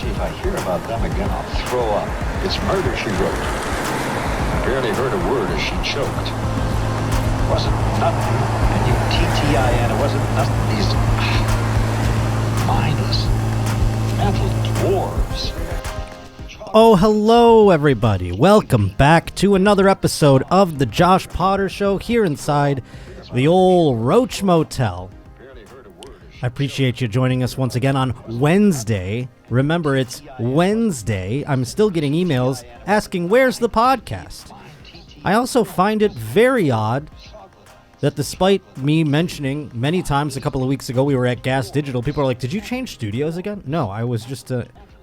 See, if I hear about them again, I'll throw up. It's murder, she wrote. I barely heard a word as she choked. It wasn't nothing. N-U-T-T-I-N. It wasn't nothing. These mindless, mental dwarves. Oh, hello, everybody. Welcome back to another episode of the Josh Potter Show here inside the old Roach Motel. I appreciate you joining us once again on Wednesday. Remember, it's Wednesday. I'm still getting emails asking, where's the podcast? I also find it very odd that despite me mentioning many times a couple of weeks ago we were at Gas Digital, people are like, did you change studios again? No, I was just...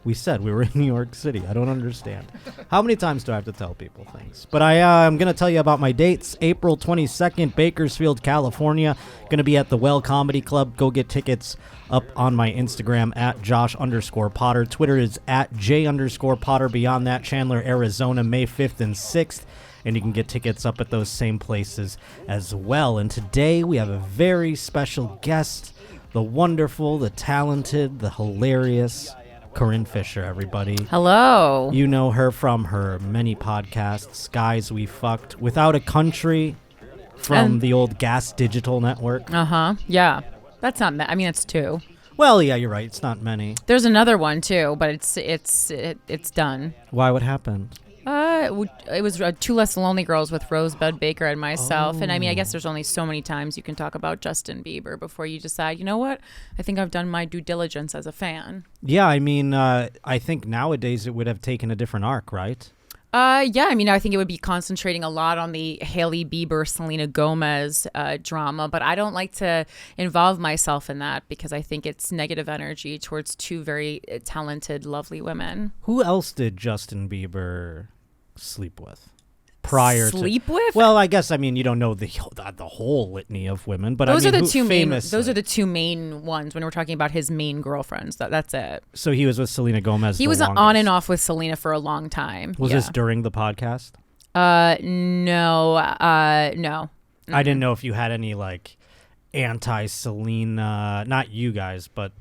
we said we were in New York City. I don't understand. How many times do I have to tell people things? But I'm going to tell you about my dates. April 22nd, Bakersfield, California. Going to be at the Well Comedy Club. Go get tickets up on my Instagram at Josh_Potter. Twitter is at J_Potter. Beyond that, Chandler, Arizona, May 5th and 6th. And you can get tickets up at those same places as well. And today we have a very special guest. The wonderful, the talented, the hilarious... Corinne Fisher, everybody. Hello. You know her from her many podcasts, Guys We Fucked, Without a Country, from the old Gas Digital Network. Uh-huh. Yeah. That's not, I mean, it's two. Well, yeah, you're right. It's not many. There's another one, too, but it's done. Why? What happened? It was Two Less Lonely Girls with Rosebud Baker and myself. Oh. And I mean, I guess there's only so many times you can talk about Justin Bieber before you decide, you know what? I think I've done my due diligence as a fan. Yeah, I mean, I think nowadays it would have taken a different arc, right? Yeah, I mean, I think it would be concentrating a lot on the Hailey Bieber, Selena Gomez drama, but I don't like to involve myself in that because I think it's negative energy towards two very talented, lovely women. Who else did Justin Bieber sleep with? With? Well, I guess, I mean, you don't know the whole litany of women, but those I mean, are the two main. Those are the two main ones when we're talking about his main girlfriends. That's it. So he was with Selena Gomez. He was longest. On and off with Selena for a long time. Was this during the podcast? No. No. I didn't know if you had any like anti-Selena, not you guys, but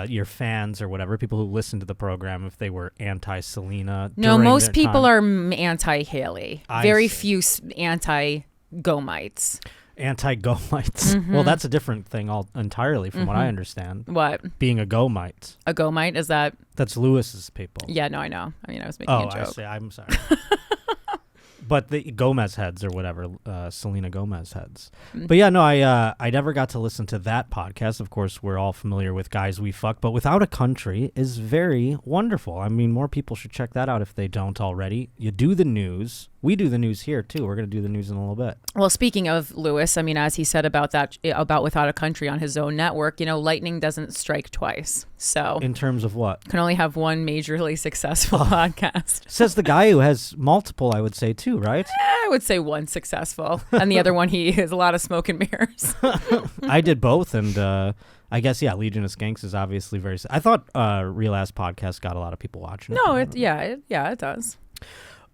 your fans or whatever, people who listen to the program, if they were anti-Selena. No, most people are anti-Hailey. Very few anti-Gomites. Anti-Gomites. Mm-hmm. Well, that's a different thing entirely from what I understand. What? Being a Gomite. A Gomite? Is that? That's Lewis's people. Yeah, no, I know. I mean, I was making a joke. I see. I'm sorry. But the Gomez heads or whatever, Selena Gomez heads. But yeah, no, I never got to listen to that podcast. Of course, we're all familiar with Guys We Fuck, but Without a Country is very wonderful. I mean, more people should check that out if they don't already. You do the news. We do the news here, too. We're going to do the news in a little bit. Well, speaking of Lewis, I mean, as he said about Without a Country on his own network, you know, lightning doesn't strike twice. So in terms of what? Can only have one majorly successful podcast. Says the guy who has multiple, I would say, too, right? I would say one successful. And the other one, he has a lot of smoke and mirrors. I did both. And I guess, yeah, Legion of Skanks is obviously very... I thought Real Ass Podcast got a lot of people watching it. No, it does.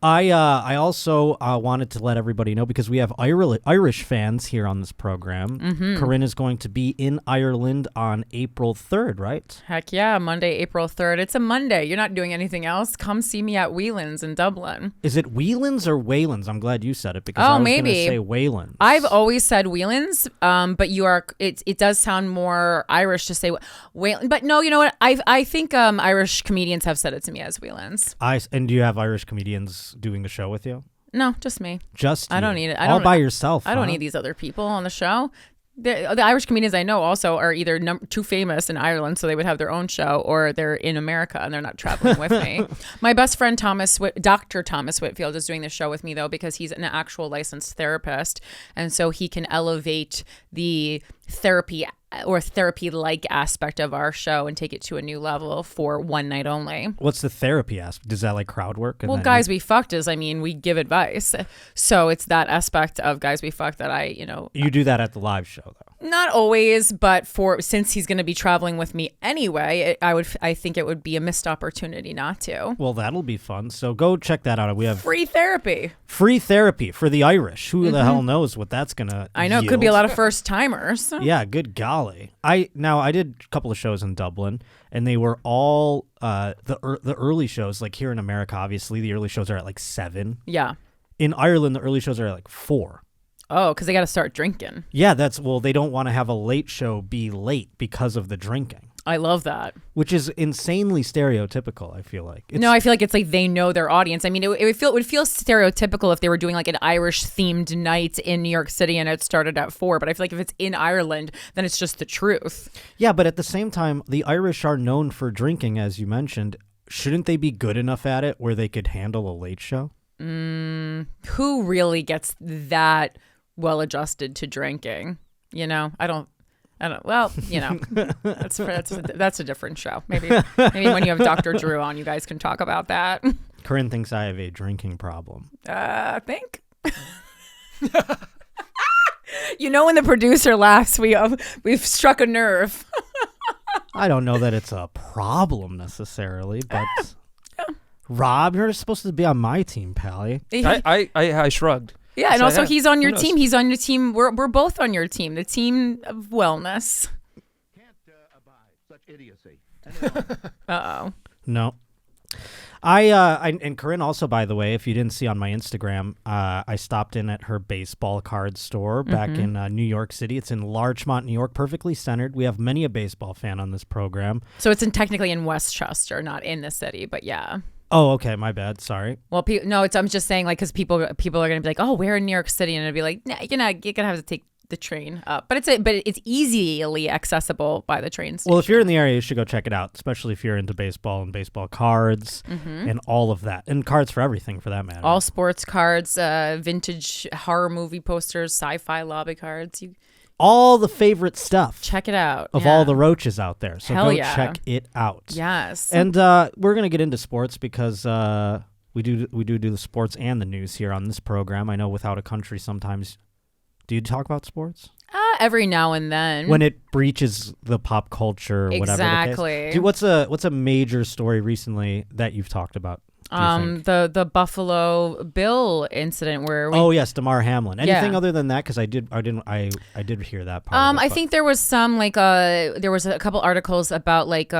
I also wanted to let everybody know, because we have Irish fans here on this program. Mm-hmm. Corinne is going to be in Ireland on April 3rd, right? Heck yeah, Monday, April 3rd. It's a Monday. You're not doing anything else. Come see me at Whelan's in Dublin. Is it Whelan's or Wayland's? I'm glad you said it, because I was going to say Wayland's. I've always said Whelan's, but it does sound more Irish to say Wayland. But no, you know what? I think Irish comedians have said it to me as Whelan's. And do you have Irish comedians doing the show with you? No, just me. Just you. I don't need it. All by yourself. I don't need these other people on the show. The Irish comedians I know also are either too famous in Ireland, so they would have their own show, or they're in America and they're not traveling with me. My best friend Dr. Thomas Whitfield is doing the show with me, though, because he's an actual licensed therapist, and so he can elevate the therapy-like aspect of our show and take it to a new level for one night only. What's the therapy aspect? Is that like crowd work? Well, Guys We Fucked is, I mean, we give advice. So it's that aspect of Guys We Fucked that You do that at the live show, though. Not always, but since he's going to be traveling with me anyway, I think it would be a missed opportunity not to. Well, that'll be fun. So go check that out. We have free therapy for the Irish. Who the hell knows what that's gonna? I know. It could be a lot of first timers. Yeah, good golly. I did a couple of shows in Dublin, and they were all the early shows. Like here in America, obviously the early shows are at like 7. Yeah. In Ireland, the early shows are at like 4. Oh, because they got to start drinking. Yeah, they don't want to have a late show be late because of the drinking. I love that. Which is insanely stereotypical, I feel like. I feel like it's like they know their audience. I mean, it would feel stereotypical if they were doing like an Irish-themed night in New York City and it started at 4. But I feel like if it's in Ireland, then it's just the truth. Yeah, but at the same time, the Irish are known for drinking, as you mentioned. Shouldn't they be good enough at it where they could handle a late show? Who really gets that well-adjusted to drinking? I don't. Well, that's a different show. Maybe when you have Dr. Drew on, you guys can talk about that. Corinne thinks I have a drinking problem. I think. When the producer laughs, we've struck a nerve. I don't know that it's a problem necessarily, but Rob, you're supposed to be on my team, Pally. I shrugged. Yeah, and also he's on your team. He's on your team. We're both on your team. The team of wellness. Can't abide such idiocy. Uh-oh. No. And Corinne also, by the way, if you didn't see on my Instagram, I stopped in at her baseball card store back in New York City. It's in Larchmont, New York, perfectly centered. We have many a baseball fan on this program. So it's technically in Westchester, not in the city, but yeah. Oh, okay. My bad. Sorry. Well, no, I'm just saying, like, because people are going to be like, oh, we're in New York City. And it'd be like, nah, you're going to have to take the train up. But it's easily accessible by the train station. Well, if you're in the area, you should go check it out, especially if you're into baseball and baseball cards and all of that. And cards for everything, for that matter. All sports cards, vintage horror movie posters, sci-fi lobby cards. All the favorite stuff. Check it out. Of all the roaches out there. So Hell go yeah. check it out. Yes. And we're going to get into sports because we do the sports and the news here on this program. I know Without a Country sometimes. Do you talk about sports? Every now and then. When it breaches the pop culture, whatever exactly. the case. Dude, what's a major story recently that you've talked about? The Buffalo Bill incident where yes, Damar Hamlin. Anything other than that? Because I did hear that part. I think there was some there was a couple articles about like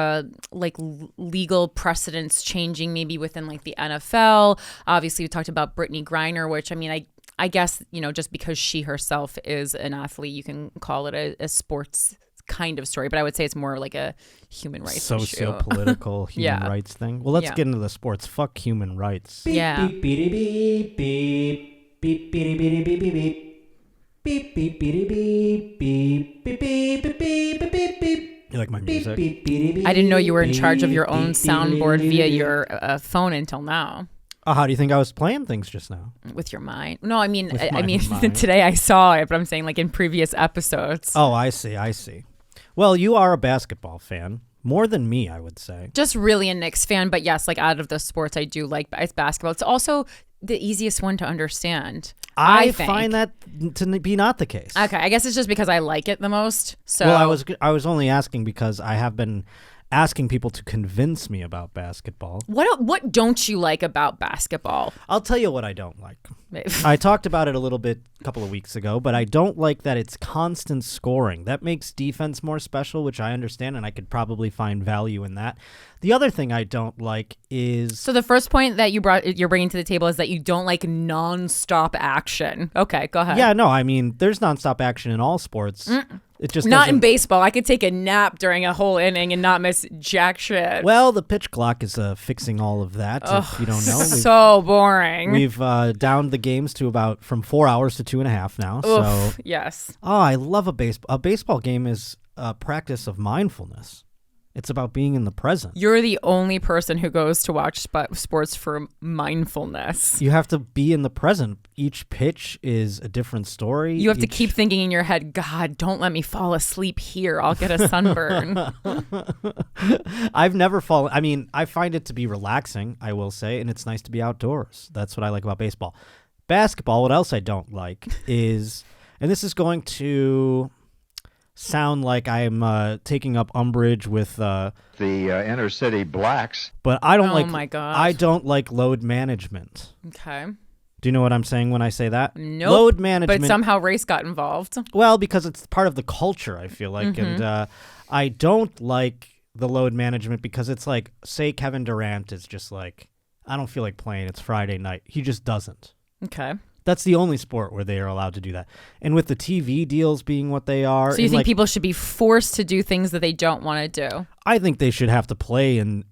legal precedents changing maybe within like the NFL. Obviously, we talked about Brittany Griner, which I guess just because she herself is an athlete, you can call it a sports kind of story, but I would say it's more like a human rights socio-political human rights thing. Well, let's get into the sports. Fuck human rights. Yeah. Beep, beep, beep, beep, beep, beep, beep, beep, beep, beep, beep, beep, beep, beep, beep, beep, beep, beep, beep. You like my music? I didn't know you were in charge of your own soundboard via your phone until now. How do you think I was playing things just now? With your mind? No, I mean mind. today I saw it, but I'm saying like in previous episodes. Oh, I see. Well, you are a basketball fan. More than me, I would say. Just really a Knicks fan, but yes, like out of the sports, I do like basketball. It's also the easiest one to understand. I think. Find that to be not the case. Okay, I guess it's just because I like it the most. So well, I was only asking because I have been asking people to convince me about basketball. What don't you like about basketball? I'll tell you what I don't like. I talked about it a little bit a couple of weeks ago, but I don't like that it's constant scoring. That makes defense more special, which I understand, and I could probably find value in that. The other thing I don't like is... So the first point that you're bringing to the table is that you don't like nonstop action. Okay, go ahead. Yeah, no, I mean, there's nonstop action in all sports. It just not in baseball. I could take a nap during a whole inning and not miss jack shit. Well, the pitch clock is fixing all of that. If you don't know, so boring. We've downed the games to about from 4 hours to 2.5 now. Oof, so yes. Oh, I love a baseball. A baseball game is a practice of mindfulness. It's about being in the present. You're the only person who goes to watch sports for mindfulness. You have to be in the present. Each pitch is a different story. You have to keep thinking in your head, God, don't let me fall asleep here. I'll get a sunburn. I've never fallen. I mean, I find it to be relaxing, I will say, and it's nice to be outdoors. That's what I like about baseball. Basketball, what else I don't like is, and this is going to sound like I'm taking up umbrage with The inner city blacks. but I don't Oh my God. I don't like load management. Okay. Do you know what I'm saying when I say that? Nope. Load management. But somehow race got involved. Well, because it's part of the culture, I feel like. Mm-hmm. And I don't like the load management because it's like, say Kevin Durant is just like, I don't feel like playing. It's Friday night. He just doesn't. Okay. That's the only sport where they are allowed to do that. And with the TV deals being what they are. So you and, think like, people should be forced to do things that they don't want to do? I think they should have to play and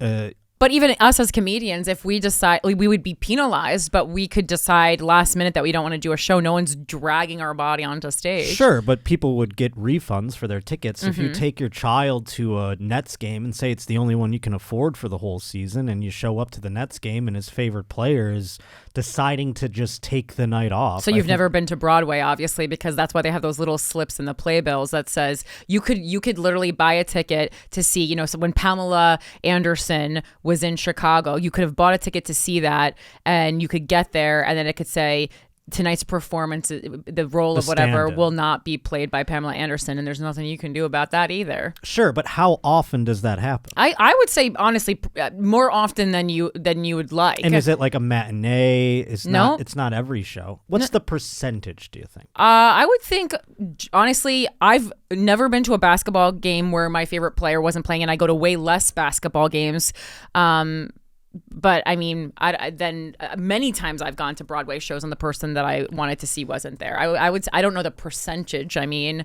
But even us as comedians, if we decide, we would be penalized, but we could decide last minute that we don't want to do a show. No one's dragging our body onto stage. Sure, but people would get refunds for their tickets. If Mm-hmm. you take your child to a Nets game and say it's the only one you can afford for the whole season, and you show up to the Nets game and his favorite player is deciding to just take the night off. So I you've think- never been to Broadway, obviously, because that's why they have those little slips in the playbills that says you could literally buy a ticket to see, so when Pamela Anderson was in Chicago, you could have bought a ticket to see that, and you could get there, and then it could say tonight's performance, the role of whatever, stand-in. will not be played by Pamela Anderson, and there's nothing you can do about that either. Sure, but how often does that happen? I would say honestly more often than you would like. And is it like a matinee? No. It's not every show. What's the percentage, do you think? I would think, honestly, I've never been to a basketball game where my favorite player wasn't playing, and I go to way less basketball games. But I mean, then many times I've gone to Broadway shows and the person that I wanted to see wasn't there. I don't know the percentage. I mean,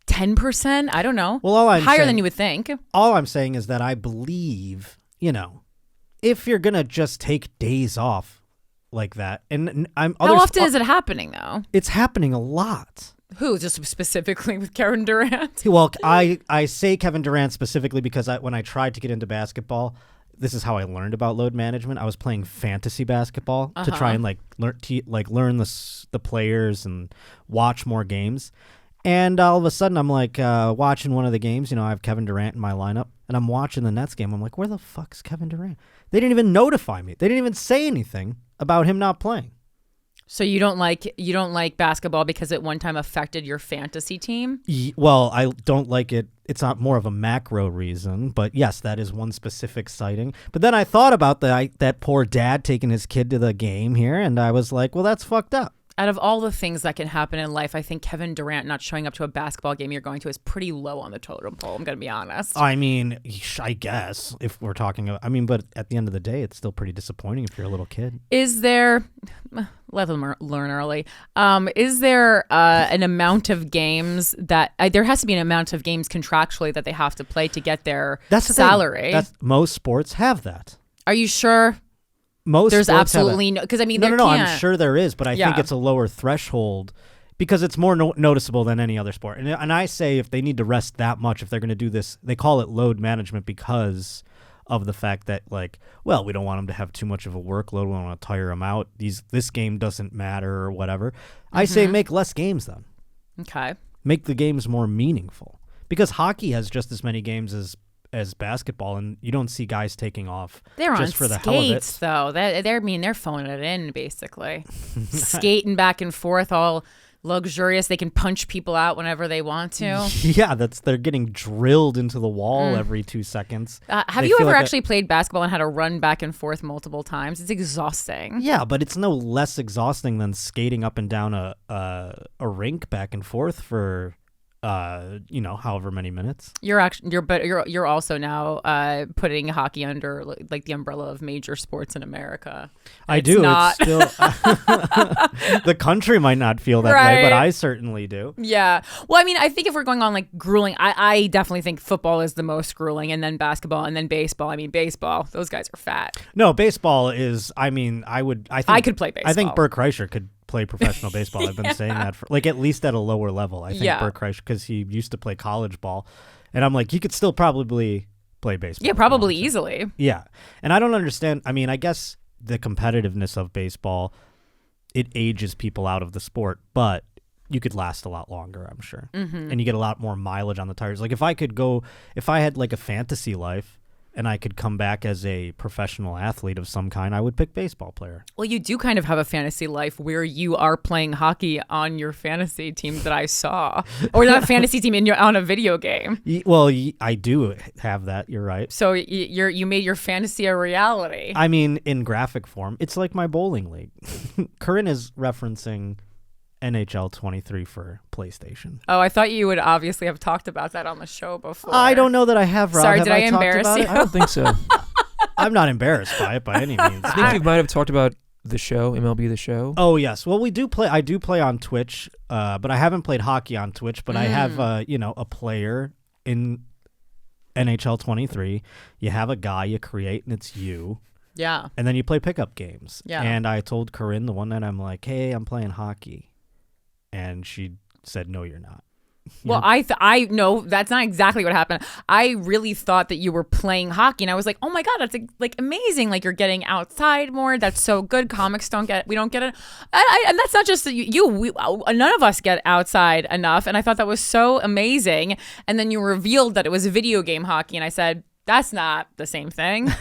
10%. I don't know. Well, all I'm higher saying- than you would think. All I'm saying is that I believe, if you're going to just take days off like that, and How often is it happening though? It's happening a lot. Who? Just specifically with Kevin Durant? Well, I say Kevin Durant specifically because when I tried to get into basketball, this is how I learned about load management. I was playing fantasy basketball to try and learn the players and watch more games. And all of a sudden, I'm like watching one of the games. I have Kevin Durant in my lineup, and I'm watching the Nets game. I'm like, where the fuck's Kevin Durant? They didn't even notify me. They didn't even say anything about him not playing. So you don't like basketball because it one time affected your fantasy team? Well, I don't like it. It's not more of a macro reason, but yes, that is one specific sighting. But then I thought about that poor dad taking his kid to the game here, and I was like, well, that's fucked up. Out of all the things that can happen in life, I think Kevin Durant not showing up to a basketball game you're going to is pretty low on the totem pole. I'm going to be honest. I mean, I guess if we're talking about, but at the end of the day, it's still pretty disappointing if you're a little kid. Is there, let them learn early, is there an amount of games that, there has to be an amount of games contractually that they have to play to get their That's the salary? thing. Most sports have that. Are you sure? Most There's sports have absolutely that. no, because I mean, No, there I'm can't. sure there is, but I think Yeah. it's a lower threshold because it's more noticeable than any other sport. And I say if they need to rest that much, if they're going to do this, they call it load management because of the fact that, we don't want them to have too much of a workload. We don't want to tire them out. This game doesn't matter or whatever. I say make less games then. Okay. Make the games more meaningful because hockey has just as many games as basketball, and you don't see guys taking off They're just on for the hell of it. skates, though. They're phoning it in, basically. Skating back and forth, all luxurious. They can punch people out whenever they want to. Yeah, they're getting drilled into the wall every 2 seconds. Have They you feel ever like actually played basketball and had to run back and forth multiple times? It's exhausting. Yeah, but it's no less exhausting than skating up and down a rink back and forth for however many minutes. You're also now putting hockey under like the umbrella of major sports in America. I It's do. not. It's still the country might not feel that way, but I certainly do. Yeah. Well, I mean, I think if we're going on grueling, I definitely think football is the most grueling, and then basketball, and then baseball. I mean, baseball, those guys are fat. No, baseball is. I could play baseball. I think Bert Kreischer could play professional baseball. I've been saying that for at least at a lower level. I think Bert Kreischer, because he used to play college ball, and I'm like, he could still probably play baseball. Yeah, probably easily. Yeah, and I don't understand. I mean, I guess the competitiveness of baseball, it ages people out of the sport, but you could last a lot longer, I'm sure, and you get a lot more mileage on the tires. Like if I had a fantasy life, and I could come back as a professional athlete of some kind, I would pick baseball player. Well, you do kind of have a fantasy life where you are playing hockey on your fantasy team that I saw, or not fantasy team on a video game. I do have that. You're right. So you made your fantasy a reality. I mean, in graphic form, it's like my bowling league. Corinne is referencing NHL 23 for PlayStation. Oh, I thought you would obviously have talked about that on the show before. I don't know that I have, Rob. Sorry, Have did I talked embarrass about you? it? I don't think so. I'm not embarrassed by it by any means. I think you might have talked about the show, MLB The Show. Oh, yes. Well, we do play. I do play on Twitch, but I haven't played hockey on Twitch. But I have, a player in NHL 23. You have a guy you create, and it's you. Yeah. And then you play pickup games. Yeah. And I told Corinne the one night, I'm like, hey, I'm playing hockey. And she said, no, you're not. Well, I know that's not exactly what happened. I really thought that you were playing hockey, and I was like, "Oh my god, that's like amazing! Like you're getting outside more. That's so good. Comics we don't get it, and that's not just none of us get outside enough." And I thought that was so amazing. And then you revealed that it was video game hockey, and I said, "That's not the same thing."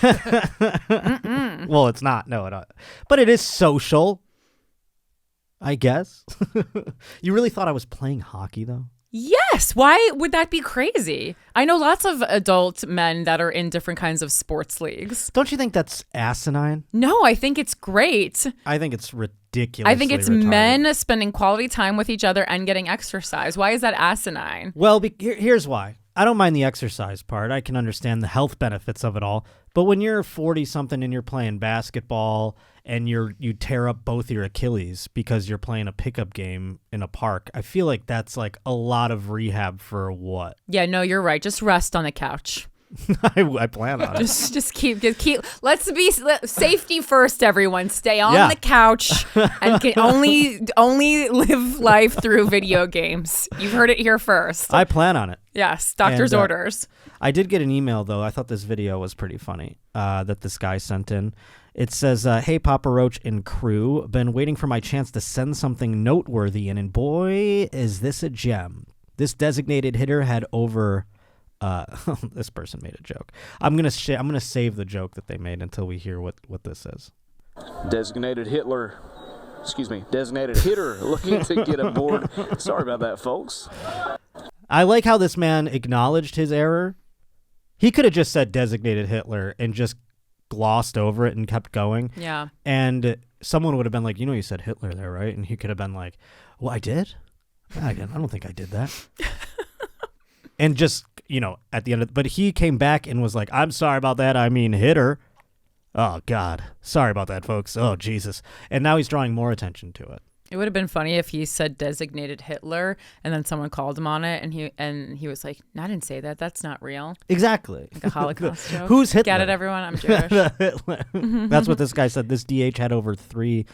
Well, it's not. No, but it is social, I guess. You really thought I was playing hockey, though? Yes. Why would that be crazy? I know lots of adult men that are in different kinds of sports leagues. Don't you think that's asinine? No, I think it's great. I think it's ridiculous. I think it's men spending quality time with each other and getting exercise. Why is that asinine? Well, here's why. I don't mind the exercise part. I can understand the health benefits of it all. But when you're 40-something and you're playing basketball and you tear up both your Achilles because you're playing a pickup game in a park, I feel like that's like a lot of rehab for what? Yeah, no, you're right. Just rest on the couch. I plan on it. Just keep. Let's be safety first, everyone. Stay on the couch and can only live life through video games. You've heard it here first. I plan on it. Yes, doctor's orders. I did get an email though. I thought this video was pretty funny that this guy sent in. It says, "Hey Papa Roach and crew, been waiting for my chance to send something noteworthy in, and boy, is this a gem. This designated hitter had over." This person made a joke. I'm gonna save the joke that they made until we hear what this is. Designated hitter looking to get aboard. Sorry about that, folks. I like how this man acknowledged his error. He could have just said designated Hitler and just glossed over it and kept going. Yeah. And someone would have been like, you said Hitler there, right? And he could have been like, well, I did? I don't think I did that. And just, at the end but he came back and was like, I'm sorry about that. I mean, hitter. Oh, God. Sorry about that, folks. Oh, Jesus. And now he's drawing more attention to it. It would have been funny if he said designated Hitler and then someone called him on it and he was like, no, I didn't say that. That's not real. Exactly. Like a Holocaust joke. Who's Hitler? Get it, everyone? I'm Jewish. That's what this guy said. This DH had over 3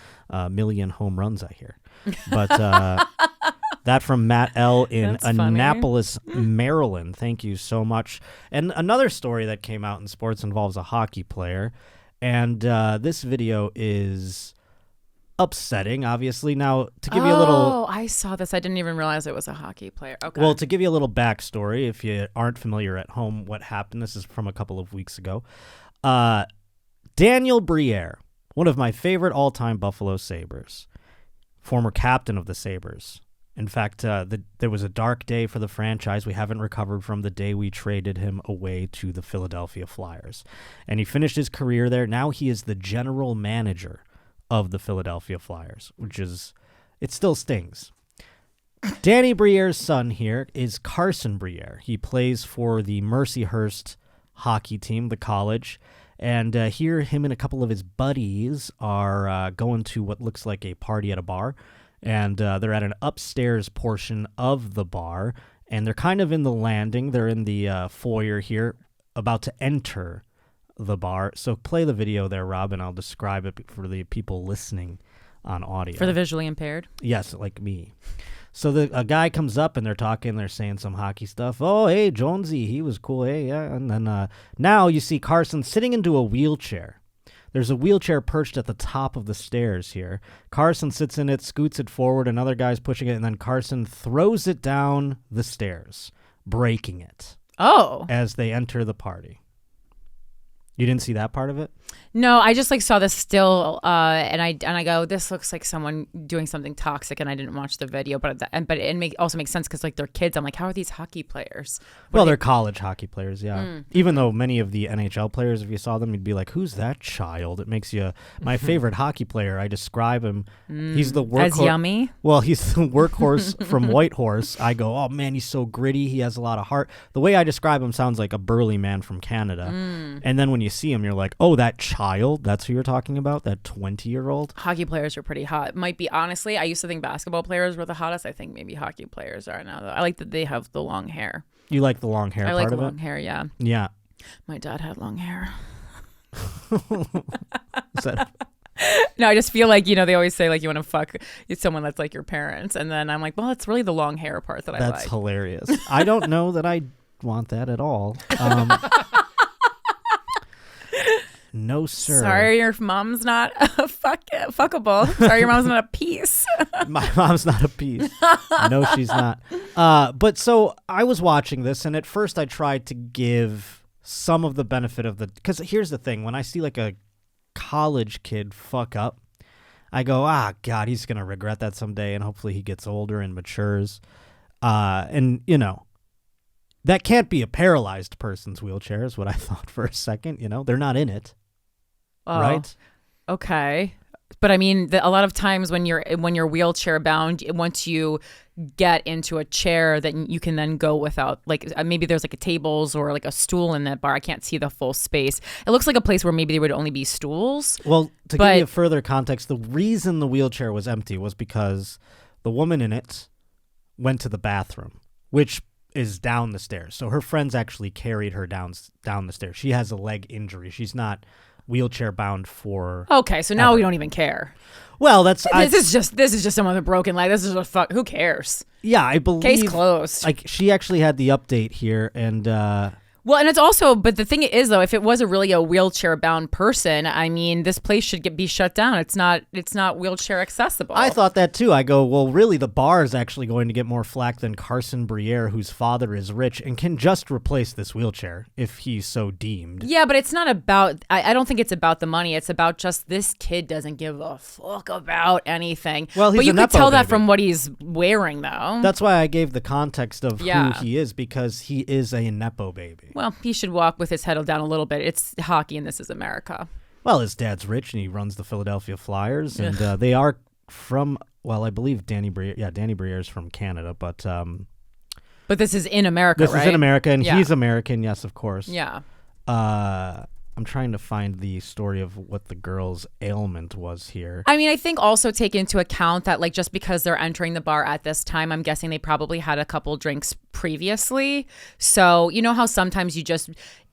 million home runs, I hear. But that from Matt L. in That's funny. Annapolis, Maryland. Thank you so much. And another story that came out in sports involves a hockey player. And this video is upsetting, obviously. Now, to give you a little... Oh, I saw this. I didn't even realize it was a hockey player. Okay. Well, to give you a little backstory, if you aren't familiar at home what happened, this is from a couple of weeks ago. Daniel Briere, one of my favorite all-time Buffalo Sabres, former captain of the Sabres. In fact, there was a dark day for the franchise. We haven't recovered from the day we traded him away to the Philadelphia Flyers. And he finished his career there. Now he is the general manager of the Philadelphia Flyers, it still stings. Danny Briere's son here is Carson Briere. He plays for the Mercyhurst hockey team, the college. And here, him and a couple of his buddies are going to what looks like a party at a bar. And they're at an upstairs portion of the bar. And they're kind of in the landing. They're in the foyer here, about to enter the bar. So play the video there, Rob, and I'll describe it for the people listening on audio. For the visually impaired? Yes, like me. So a guy comes up and they're talking, they're saying some hockey stuff. Oh, hey, Jonesy, he was cool. Hey, yeah. And then now you see Carson sitting into a wheelchair. There's a wheelchair perched at the top of the stairs here. Carson sits in it, scoots it forward, another guy's pushing it, and then Carson throws it down the stairs, breaking it. Oh. As they enter the party. You didn't see that part of it? No, I just like saw the still, and I go, this looks like someone doing something toxic, and I didn't watch the video, but it also makes sense because like they're kids. I'm like, how are these hockey players? Well, they're college hockey players, yeah. Even though many of the NHL players, if you saw them, you'd be like, who's that child? It makes you my favorite hockey player. I describe him. He's the workhorse. As yummy. Well, he's the workhorse from Whitehorse. I go, oh man, he's so gritty. He has a lot of heart. The way I describe him sounds like a burly man from Canada. And then when you see him, you're like, oh, that child. That's who you're talking about. That 20-year-old. Hockey players are pretty hot. Might be, honestly, I used to think basketball players were the hottest. I think maybe hockey players are now, though. I like that they have the long hair. You like the long hair I part like of long it? hair, yeah. Yeah. My dad had long hair. Is that No, I just feel like, they always say like you want to fuck someone that's like your parents. And then I'm like, well, it's really the long hair part that I like. That's hilarious. I don't know that I want that at all. No, sir. Sorry, your mom's not fuckable. Sorry, your mom's not a piece. My mom's not a piece. No, she's not. But so I was watching this, and at first I tried to give some of the benefit of because here's the thing. When I see like a college kid fuck up, I go, God, he's going to regret that someday, and hopefully he gets older and matures. And, that can't be a paralyzed person's wheelchair is what I thought for a second. They're not in it. Oh, right? Okay. But I mean, a lot of times when you're wheelchair bound, once you get into a chair, that you can then go without, like maybe there's like a tables or like a stool in that bar. I can't see the full space. It looks like a place where maybe there would only be stools. Well, to give you further context, the reason the wheelchair was empty was because the woman in it went to the bathroom, which is down the stairs. So her friends actually carried her down the stairs. She has a leg injury. She's not wheelchair bound for. Okay, so now we don't even care. Well, this is just someone with a broken leg. This is a fuck. Who cares? Yeah, I believe. Case closed. Like she actually had the update here, and well, and it's also, but the thing is though, if it was a wheelchair bound person, I mean, this place should be shut down. It's not wheelchair accessible. I thought that too. I go, well, really, the bar is actually going to get more flack than Carson Briere, whose father is rich and can just replace this wheelchair if he's so deemed. Yeah, but it's not about. I don't think it's about the money. It's about just this kid doesn't give a fuck about anything. Well, but you could tell that baby. from what he's wearing, though. That's why I gave the context of who he is, because he is a nepo baby. Well, he should walk with his head down a little bit. It's hockey, and this is America. Well, his dad's rich, and he runs the Philadelphia Flyers, and they are from. Well, I believe Danny Briere. Yeah, Danny Briere is from Canada, but this is in America. This right? is in America, and he's American. Yes, of course. Yeah. I'm trying to find the story of what the girl's ailment was here. I mean, I think also take into account that, like, just because they're entering the bar at this time, I'm guessing they probably had a couple drinks previously. So, you know how sometimes you just,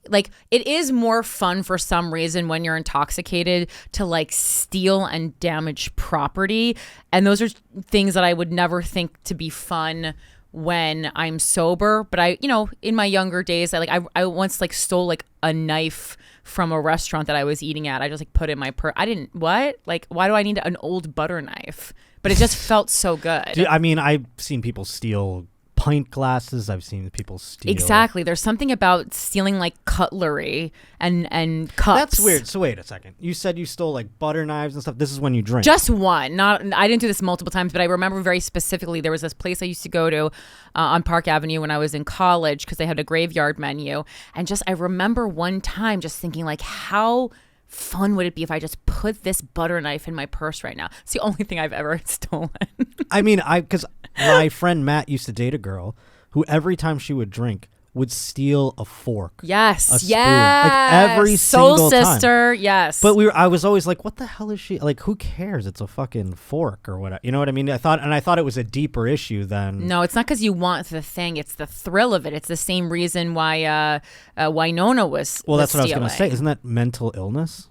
like, it is more fun for some reason when you're intoxicated to, like, steal and damage property. And those are things that I would never think to be fun when I'm sober. But I, in my younger days, I once, like, stole, like, a knife from a restaurant that I was eating at. I just like put it in my purse. I didn't, what? Like, why do I need an old butter knife? But it just felt so good. I mean, I've seen people steal pint glasses. I've seen people steal. Exactly. There's something about stealing like cutlery and cups. That's weird. So wait a second. You said you stole like butter knives and stuff. This is when you drink. Just one. I didn't do this multiple times, but I remember very specifically there was this place I used to go to on Park Avenue when I was in college because they had a graveyard menu. And I remember one time just thinking like, how fun would it be if I just put this butter knife in my purse right now? It's the only thing I've ever stolen. I mean, because my friend Matt used to date a girl who every time she would drink would steal a fork. Yes. A spoon, yes. like every Soul single sister. time. Yes. But I was always like, what the hell is she like? Who cares? It's a fucking fork or whatever. You know what I mean? I thought it was a deeper issue than. No, it's not because you want the thing. It's the thrill of it. It's the same reason why Winona was. Well, that's what stealing. I was going to say. Isn't that mental illness?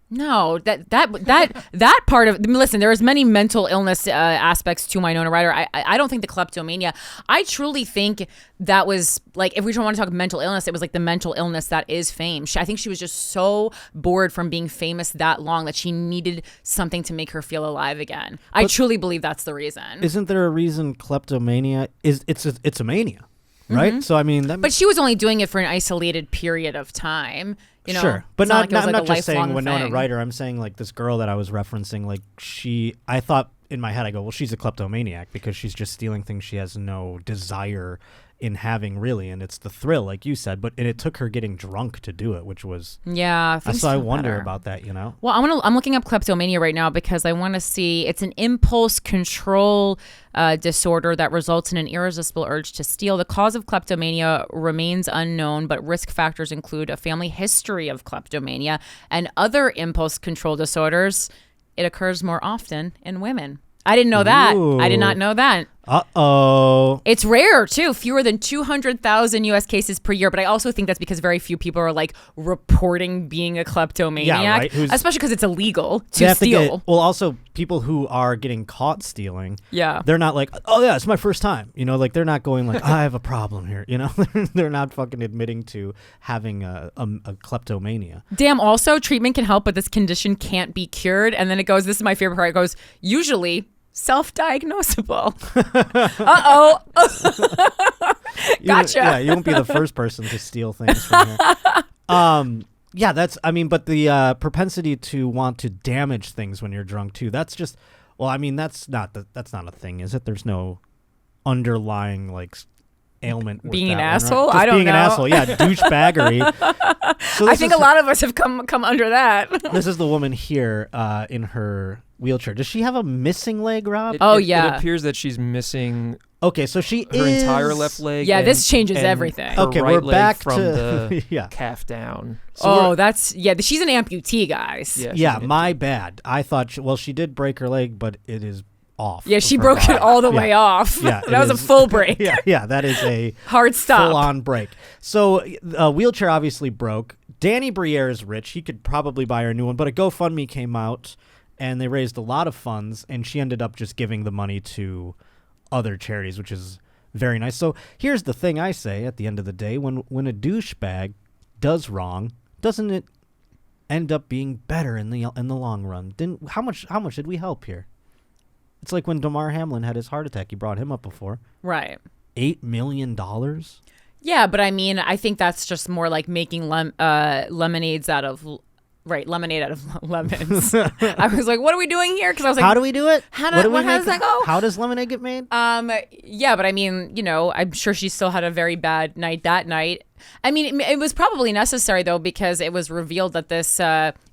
No, that part of, listen, there is many mental illness aspects to Winona Ryder. I don't think the kleptomania, I truly think that was like, if we don't want to talk mental illness, it was like the mental illness that is fame. I think she was just so bored from being famous that long that she needed something to make her feel alive again. I truly believe that's the reason. Isn't there a reason kleptomania it's a mania, right? Mm-hmm. So I mean, but she was only doing it for an isolated period of time. You know, Sure, but it's not, like it was I'm like not a just saying lifelong Winona thing. Ryder. I'm saying like this girl that I was referencing. Like I thought in my head, I go, well, she's a kleptomaniac because she's just stealing things she has no desire in having, really, and it's the thrill, like you said. But it took her getting drunk to do it, which was things so I feel wonder better. about that. You know. Well, I'm looking up kleptomania right now because I want to see. It's an impulse control disorder that results in an irresistible urge to steal. The cause of kleptomania remains unknown, but risk factors include a family history of kleptomania and other impulse control disorders. It occurs more often in women. I didn't know that. I did not know that. Uh-oh. It's rare, too. Fewer than 200,000 U.S. cases per year. But I also think that's because very few people are, like, reporting being a kleptomaniac. Yeah, right. Especially because it's illegal They to have steal. well, also, people who are getting caught stealing, Yeah. they're not like, oh, yeah, it's my first time. You know, like, they're not going like, I have a problem here. You know, they're not fucking admitting to having a kleptomania. Damn, also, treatment can help, but this condition can't be cured. And then it goes, this is my favorite part, it goes, usually self-diagnosable. Uh-oh. Gotcha. Yeah, you won't be the first person to steal things from here. Yeah, but the propensity to want to damage things when you're drunk too, that's just, well, I mean, that's not a thing, is it? There's no underlying, like, ailment with Being an that one, right? asshole? Just I don't being an know. asshole, yeah, douchebaggery. So I think a lot of us have come under that. This is the woman here in her wheelchair. Does she have a missing leg, Rob? It appears that she's missing Okay, so she her is entire left leg. Yeah, and- this changes and everything. her Okay, right we're leg back from to the yeah. calf down. So she's an amputee, guys. Yeah, she's Yeah, an my bad. I thought she did break her leg, but it is off. Yeah, she of her broke it body. all the Yeah. way off. Yeah, that was a full break. Yeah, that is a Hard stop. full-on break. So a wheelchair obviously broke. Danny Briere is rich. He could probably buy her a new one, but a GoFundMe came out, and they raised a lot of funds, and she ended up just giving the money to other charities, which is very nice. So here's the thing I say at the end of the day. When a douchebag does wrong, doesn't it end up being better in the long run? How much did we help here? It's like when Damar Hamlin had his heart attack. You brought him up before. Right. $8 million? Yeah, but I mean, I think that's just more like making lemonade out of lemons. I was like, what are we doing here? Because I was like, How do we do it? How What do we does make? that go? How does lemonade get made? Yeah, but I mean, you know, I'm sure she still had a very bad night that night. I mean, it was probably necessary though, because it was revealed that this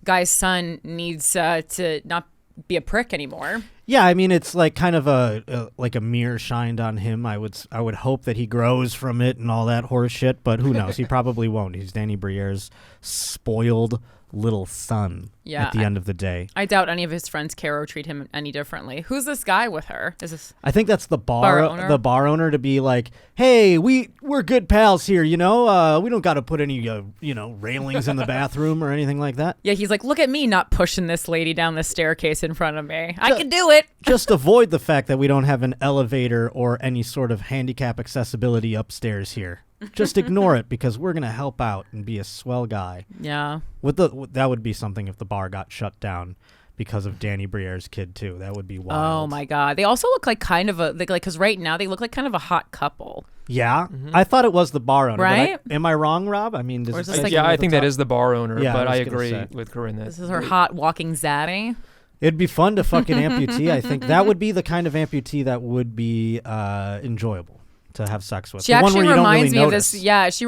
guy's son needs to not be a prick anymore. Yeah, I mean, it's like kind of a mirror shined on him. I would hope that he grows from it and all that horse shit, but who knows? He probably won't. He's Danny Briere's spoiled little son Yeah, at the end of the day. I doubt any of his friends care or treat him any differently. Who's this guy with her? Is this? I think that's the Bar owner? the bar owner to be like, hey, we're good pals here, you know. We don't got to put any railings in the bathroom or anything like that. Yeah, he's like, look at me not pushing this lady down the staircase in front of me. I can do it. Just avoid the fact that we don't have an elevator or any sort of handicap accessibility upstairs here. Just ignore it because we're gonna help out and be a swell guy. Yeah. That would be something if the bar got shut down because of Danny Briere's kid too. That would be wild. Oh my God. They also look like kind of because right now they look like kind of a hot couple. Yeah, I thought it was the bar owner. Right? Am I wrong, Rob? I mean, Or is this say like- yeah, something I at the think that top? is the bar owner, Yeah, but I I was gonna agree say. with Corinne. This is her hot walking zaddy. It'd be fun to fucking amputee. I think that would be the kind of amputee that would be enjoyable to have sex with. She The one actually where you don't reminds really me of notice. this. Yeah, she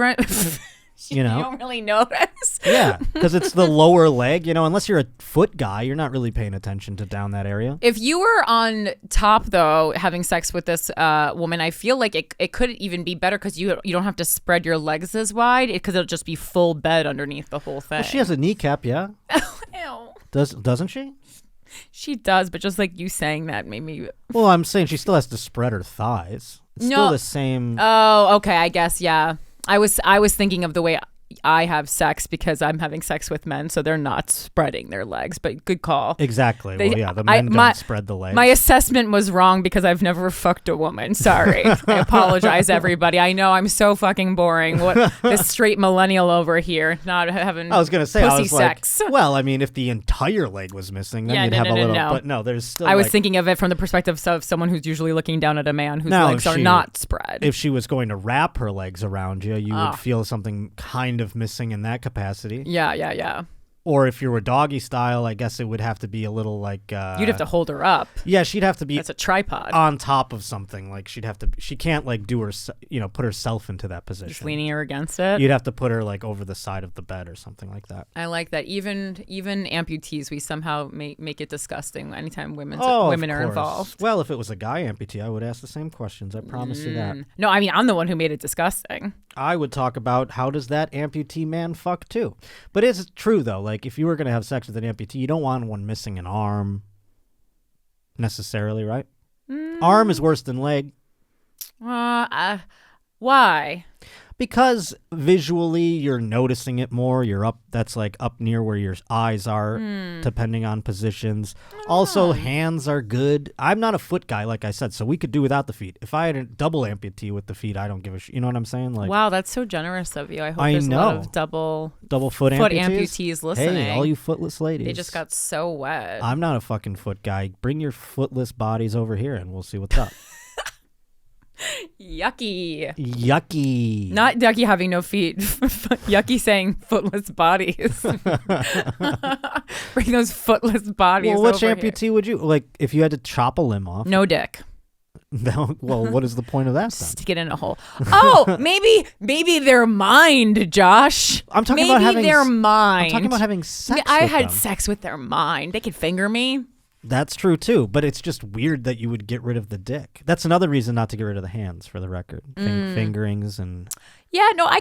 You know? You don't really notice. Yeah, because it's the lower leg. Unless you're a foot guy, you're not really paying attention to down that area. If you were on top, though, having sex with this woman, I feel like it could even be better because you don't have to spread your legs as wide because it'll just be full bed underneath the whole thing. Well, she has a kneecap, yeah. Ew. Doesn't she? She does, but just like you saying that made me. Well, I'm saying she still has to spread her thighs. It's still No. the same. Oh, okay. I guess, yeah. I was thinking of the way I have sex because I'm having sex with men, so they're not spreading their legs. But good call. Exactly. They- Well, yeah, the I- men my- don't spread the legs. My assessment was wrong because I've never fucked a woman. Sorry. I apologize, everybody. I know I'm so fucking boring. What this straight millennial over here not having I was gonna say, pussy I was sex. like, well, I mean, if the entire leg was missing, then Yeah, you'd no, have no, a no, little. no. But no, there's still. I was like, thinking of it from the perspective of someone who's usually looking down at a man whose Now, legs if are she- not spread. if she was going to wrap her legs around you, you Oh. would feel something kind kind of missing in that capacity. Yeah. Or if you were doggy style, I guess it would have to be a little like... You'd have to hold her up. Yeah, she'd have to be... That's a tripod. On top of something. Like she'd have to... She can't like do her... put herself into that position. Just leaning her against it. You'd have to put her like over the side of the bed or something like that. I like that. Even amputees, we somehow make it disgusting anytime women Of are course. involved. Well, if it was a guy amputee, I would ask the same questions. I promise you that. No, I mean, I'm the one who made it disgusting. I would talk about how does that amputee man fuck too. But it's true though. Like if you were going to have sex with an amputee, you don't want one missing an arm necessarily, right? Arm is worse than leg. Why? Because visually you're noticing it more. You're up, that's like up near where your eyes are, depending on positions. Also, hands are good. I'm not a foot guy, like I said, so we could do without the feet. If I had a double amputee with the feet, I don't give a shit. You know what I'm saying? Like, wow, that's so generous of you. I hope I there's a lot know. of double foot amputees listening. Hey, all you footless ladies. They just got so wet. I'm not a fucking foot guy. Bring your footless bodies over here and we'll see what's up. Yucky. Not yucky having no feet. Yucky saying footless bodies. Bring those footless bodies Well, which over amputee here. would you, like, if you had to chop a limb off? No dick. Well, what is the point of that then? Stick it in a hole. Oh, maybe their mind, Josh. I'm talking maybe about having their mind. I'm talking about having sex I with had them. sex with their mind. They could finger me. That's true too, but it's just weird that you would get rid of the dick. That's another reason not to get rid of the hands, for the record. Fingerings and Yeah, no, I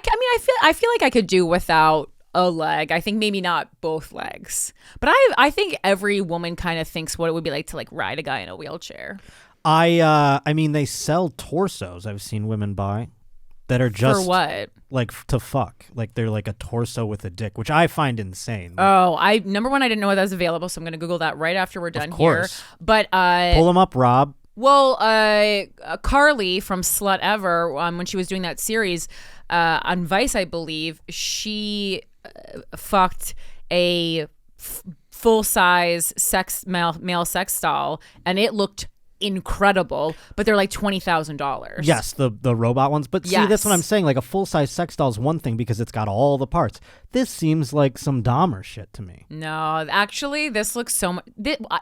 feel like I could do without a leg. I think maybe not both legs, but I think every woman kind of thinks what it would be like to like ride a guy in a wheelchair. I mean they sell torsos. I've seen women buy that are just For what? Like to fuck. Like they're like a torso with a dick, which I find insane. Oh, number one, I didn't know that was available, so I'm gonna Google that right after we're done here. course. But Pull them up, Rob. well, Carly from Slut Ever, when she was doing that series on Vice, I believe, she fucked a full-size male sex doll, and it looked incredible, but they're like $20,000. Yes, the robot ones. But see, that's what I'm saying. Like a full-size sex doll is one thing because it's got all the parts. This seems like some Dahmer shit to me. No, actually, this looks so much.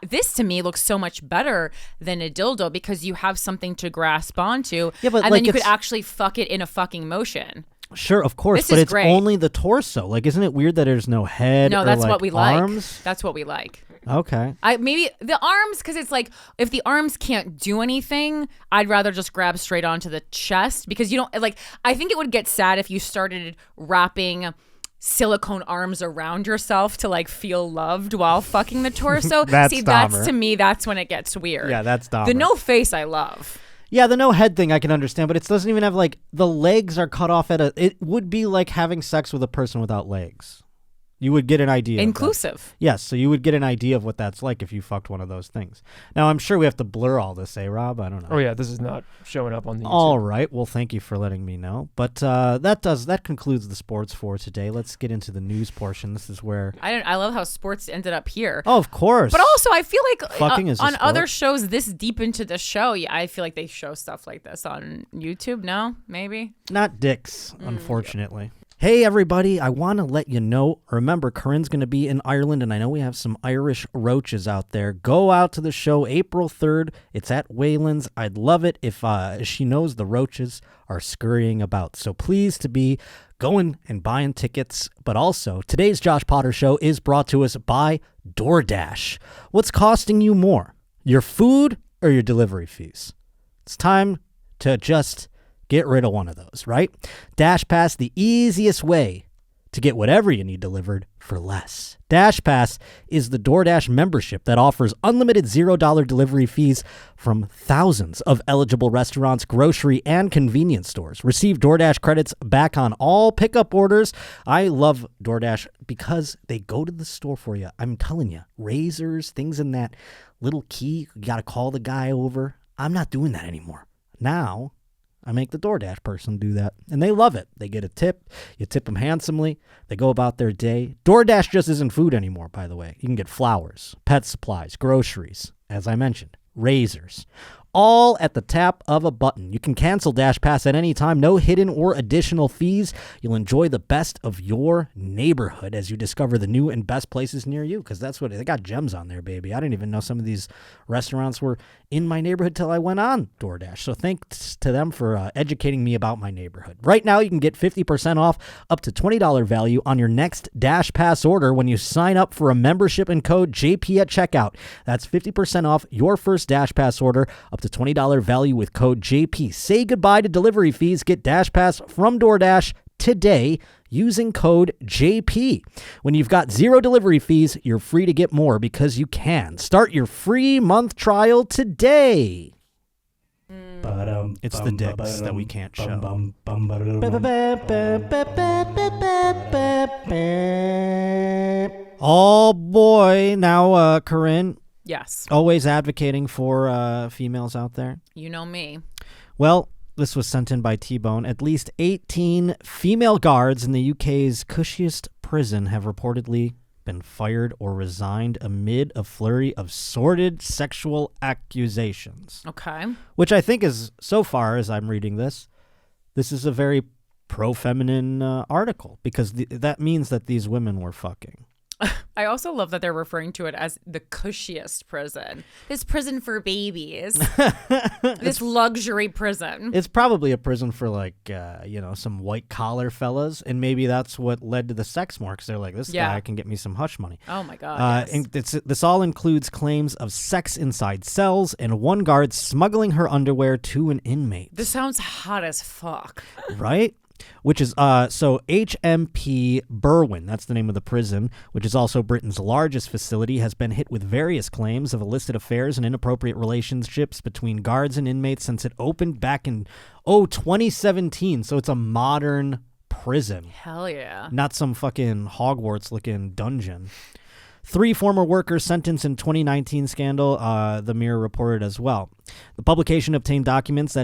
This to me looks so much better than a dildo because you have something to grasp onto, Yeah, but and like then you could it's- actually fuck it in a fucking motion. Sure, of course, This but is it's great. only the torso. Like, isn't it weird that there's no head? No, or, that's like, what we like. arms? That's what we like. Okay. Maybe the arms, because it's like if the arms can't do anything, I'd rather just grab straight onto the chest because you don't like. I think it would get sad if you started wrapping silicone arms around yourself to like feel loved while fucking the torso. That's See, Dahmer. that's to me, that's when it gets weird. Yeah, that's Dahmer. The no face, I love. Yeah, the no head thing I can understand, but it doesn't even have like the legs are cut off it would be like having sex with a person without legs. You would get an idea. Inclusive. Yes, so you would get an idea of what that's like if you fucked one of those things. Now, I'm sure we have to blur all this, Rob? I don't know. Oh yeah, this is not showing up on the YouTube. All right. Well, thank you for letting me know. But that concludes the sports for today. Let's get into the news portion. This is where... I love how sports ended up here. Oh, of course. But also, I feel like Fucking is a on sport. other shows this deep into the show, I feel like they show stuff like this on YouTube. No, maybe. Not dicks, unfortunately. Hey, everybody, I want to let you know, remember, Corinne's going to be in Ireland, and I know we have some Irish roaches out there. Go out to the show April 3rd. It's at Wayland's. I'd love it if she knows the roaches are scurrying about. So please to be going and buying tickets. But also, today's Josh Potter Show is brought to us by DoorDash. What's costing you more, your food or your delivery fees? It's time to just... get rid of one of those, right? Dash Pass, the easiest way to get whatever you need delivered for less. Dash Pass is the DoorDash membership that offers unlimited $0 delivery fees from thousands of eligible restaurants, grocery, and convenience stores. Receive DoorDash credits back on all pickup orders. I love DoorDash because they go to the store for you. I'm telling you, razors, things in that little key, you got to call the guy over. I'm not doing that anymore. Now, I make the DoorDash person do that, and they love it. They get a tip. You tip them handsomely. They go about their day. DoorDash just isn't food anymore, by the way. You can get flowers, pet supplies, groceries, as I mentioned, razors, all at the tap of a button. You can cancel Dash Pass at any time, no hidden or additional fees. You'll enjoy the best of your neighborhood as you discover the new and best places near you, because that's what they got, gems on there, baby. I didn't even know some of these restaurants were in my neighborhood till I went on DoorDash. So thanks to them for educating me about my neighborhood. Right now, you can get 50% off up to $20 value on your next Dash Pass order when you sign up for a membership and code JP at checkout. That's 50% off your first Dash Pass order, up to $20 value with code JP. Say goodbye to delivery fees. Get Dash Pass from DoorDash today using code JP. When you've got zero delivery fees, you're free to get more because you can. Start your free month trial today. It's the dicks that we can't show. Oh boy. Now, Corinne, Yes. always advocating for females out there. You know me. Well, this was sent in by T-Bone. At least 18 female guards in the UK's cushiest prison have reportedly been fired or resigned amid a flurry of sordid sexual accusations. Okay. Which I think is, so far as I'm reading this is a very pro-feminine article, because that means that these women were fucking. I also love that they're referring to it as the cushiest prison. This prison for babies. This luxury prison. It's probably a prison for, like, some white-collar fellas, and maybe that's what led to the sex more, because they're like, this guy can get me some hush money. Oh, my God, yes. And this all includes claims of sex inside cells and one guard smuggling her underwear to an inmate. This sounds hot as fuck. Right? Which is, so HMP Berwyn, that's the name of the prison, which is also Britain's largest facility, has been hit with various claims of illicit affairs and inappropriate relationships between guards and inmates since it opened back in, 2017. So it's a modern prison. Hell yeah. Not some fucking Hogwarts-looking dungeon. 3 former workers sentenced in 2019 scandal, the Mirror reported as well. The publication obtained documents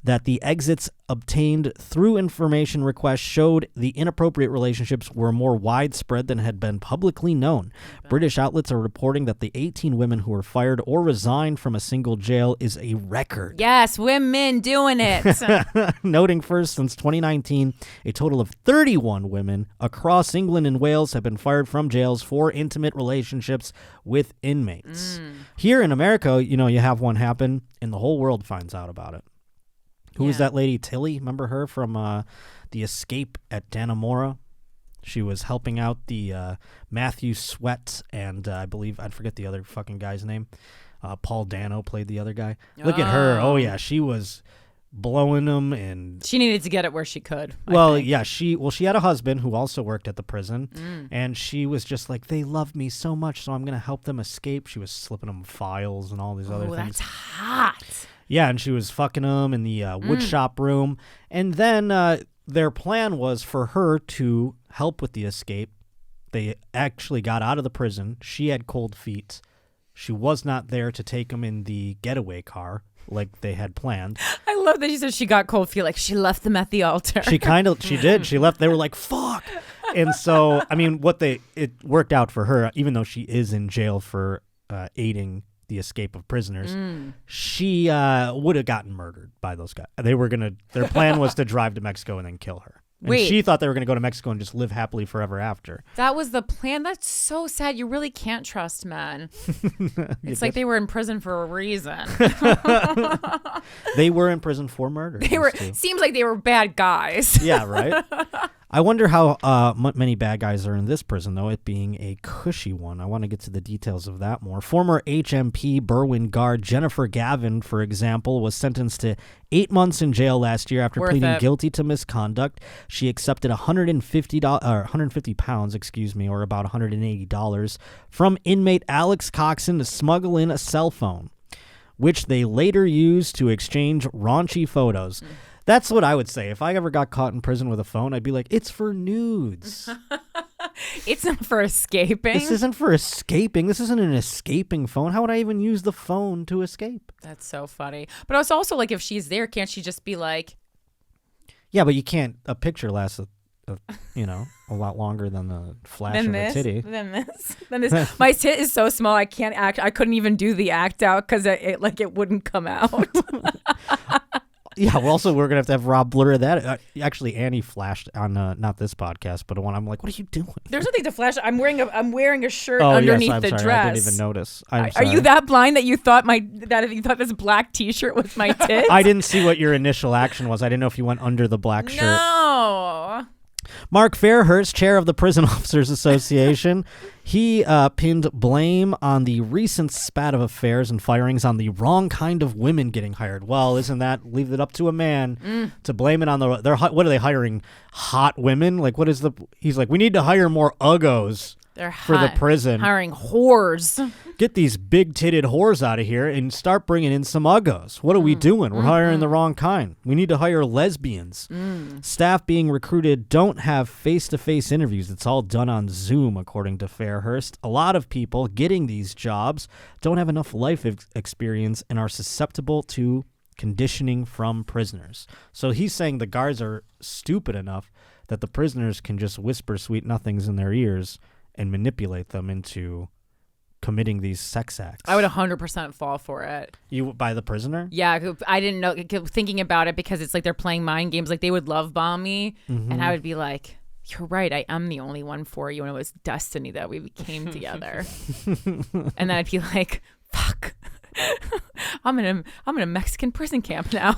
that the exits obtained through information requests showed the inappropriate relationships were more widespread than had been publicly known. Okay. British outlets are reporting that the 18 women who were fired or resigned from a single jail is a record. Yes, women doing it. Noting first, since 2019, a total of 31 women across England and Wales have been fired from jails for intimate relationships with inmates. Here in America, you have one happen and the whole world finds out about it. Who was that lady, Tilly? Remember her from The Escape at Dannemora? She was helping out the Matthew Sweat and I forget the other fucking guy's name. Paul Dano played the other guy. Look at her. Oh, yeah. She was blowing them, and she needed to get it where she could. She had a husband who also worked at the prison, and she was just like, they love me so much, so I'm going to help them escape. She was slipping them files and all these other things. That's hot. Yeah, and she was fucking them in the wood shop room. And then their plan was for her to help with the escape. They actually got out of the prison. She had cold feet. She was not there to take them in the getaway car like they had planned. I love that she said she got cold feet, like she left them at the altar. She did. She left. They were like, fuck. And so, I mean, it worked out for her, even though she is in jail for aiding the escape of prisoners. She would have gotten murdered by those guys. Their plan was to drive to Mexico and then kill her. And she thought they were going to go to Mexico and just live happily forever after. That was the plan. That's so sad. You really can't trust men. It's like they were in prison for a reason. They were in prison for murder. Seems like they were bad guys. Yeah, right? I wonder how many bad guys are in this prison, though, it being a cushy one. I want to get to the details of that more. Former HMP Berwyn guard Jennifer Gavin, for example, was sentenced to 8 months in jail last year after pleading guilty to misconduct. She accepted £150, or about $180, from inmate Alex Coxon to smuggle in a cell phone, which they later used to exchange raunchy photos. That's what I would say. If I ever got caught in prison with a phone, I'd be like, it's for nudes. It's not for escaping. This isn't for escaping. This isn't an escaping phone. How would I even use the phone to escape? That's so funny. But it's also like, if she's there, can't she just be like... Yeah, but you can't. A picture lasts a lot longer than the flash of a titty. Then this. My tit is so small I can't act. I couldn't even do the act out because it wouldn't come out. Yeah, well, also we're gonna have to have Rob blur that. Actually, Annie flashed on not this podcast, but one. I'm like, what are you doing? There's nothing to flash. I'm wearing a shirt underneath I'm the sorry. dress. I didn't even notice. Are you that blind that you thought this black T-shirt was my tit? I didn't see what your initial action was. I didn't know if you went under the black shirt. No. Mark Fairhurst, chair of the Prison Officers Association, he pinned blame on the recent spat of affairs and firings on the wrong kind of women getting hired. Well, isn't that leave it up to a man to blame it on what are they hiring? Hot women? Like he's like, we need to hire more uggos for the prison. Hiring whores. Get these big-titted whores out of here and start bringing in some uggos. What are we doing? We're hiring the wrong kind. We need to hire lesbians. Staff being recruited don't have face-to-face interviews. It's all done on Zoom, according to Fairhurst. A lot of people getting these jobs don't have enough life experience and are susceptible to conditioning from prisoners. So he's saying the guards are stupid enough that the prisoners can just whisper sweet nothings in their ears and manipulate them into committing these sex acts. I would 100% fall for it. You by the prisoner? Yeah, I didn't know. Thinking about it, because it's like they're playing mind games. Like they would love bomb me, and I would be like, "You're right. I am the only one for you, and it was destiny that we came together." And then I'd be like, "Fuck." I'm in a Mexican prison camp now.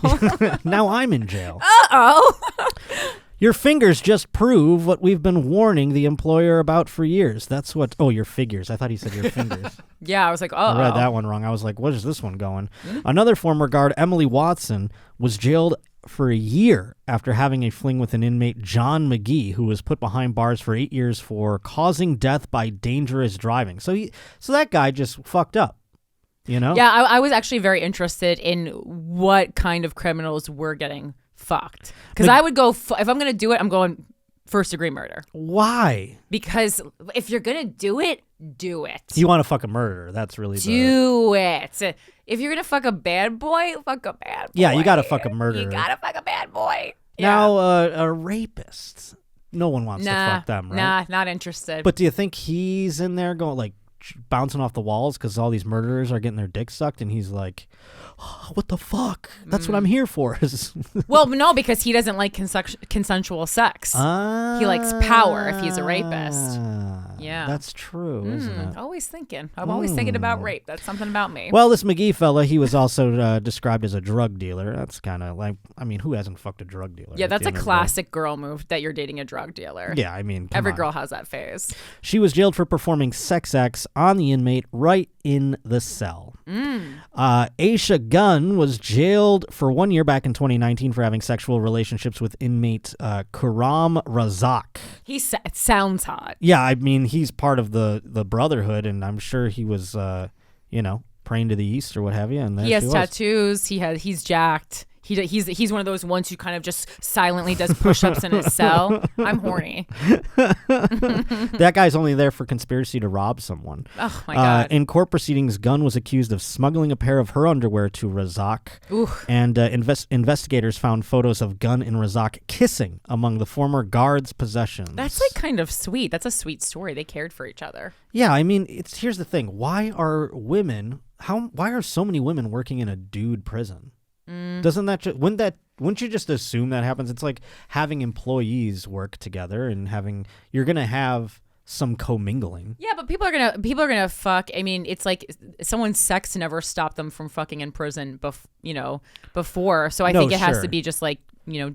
Now I'm in jail. Uh-oh. Your fingers just prove what we've been warning the employer about for years. That's what... Oh, your figures. I thought he said your fingers. Yeah, I was like, I read that one wrong. I was like, what is this one going? Another former guard, Emily Watson, was jailed for a year after having a fling with an inmate, John McGee, who was put behind bars for 8 years for causing death by dangerous driving. So that guy just fucked up. Yeah, I was actually very interested in what kind of criminals were getting fucked. Because I would go, if I'm going to do it, I'm going first-degree murder. Why? Because if you're going to do it, do it. You want to fuck a murderer. That's really do it. If you're going to fuck a bad boy, fuck a bad boy. Yeah, you got to fuck a murderer. You got to fuck a bad boy. Now, a rapist. No one wants to fuck them, right? Nah, not interested. But do you think he's in there going, like, bouncing off the walls because all these murderers are getting their dick sucked, and he's like, oh, what the fuck? That's what I'm here for. Well, no, because he doesn't like consensual sex. He likes power if he's a rapist. Yeah. That's true, isn't it? Always thinking. I'm always thinking about rape. That's something about me. Well, this McGee fella, he was also described as a drug dealer. That's kind of like, I mean, who hasn't fucked a drug dealer? Yeah, that's a classic girl move, that you're dating a drug dealer. Yeah, I mean, every girl has that phase. She was jailed for performing sex acts on the inmate right in the cell. Aisha Gunn was jailed for 1 year back in 2019 for having sexual relationships with inmate Karam Razak. It sounds hot. Yeah, I mean, he's part of the Brotherhood, and I'm sure he was, praying to the east or what have you. And he has tattoos. He's jacked. He's one of those ones who kind of just silently does push-ups in his cell. I'm horny. That guy's only there for conspiracy to rob someone. Oh, my God. In court proceedings, Gunn was accused of smuggling a pair of her underwear to Razak. Ooh. And investigators found photos of Gunn and Razak kissing among the former guard's possessions. That's like kind of sweet. That's a sweet story. They cared for each other. Yeah, I mean, here's the thing. Why are so many women working in a dude prison? Doesn't that wouldn't you just assume that happens? It's like having employees work together and you're gonna have some commingling. Yeah, but people are gonna fuck. I mean, it's like someone's sex never stopped them from fucking in prison. Before. So I think it has to be just like,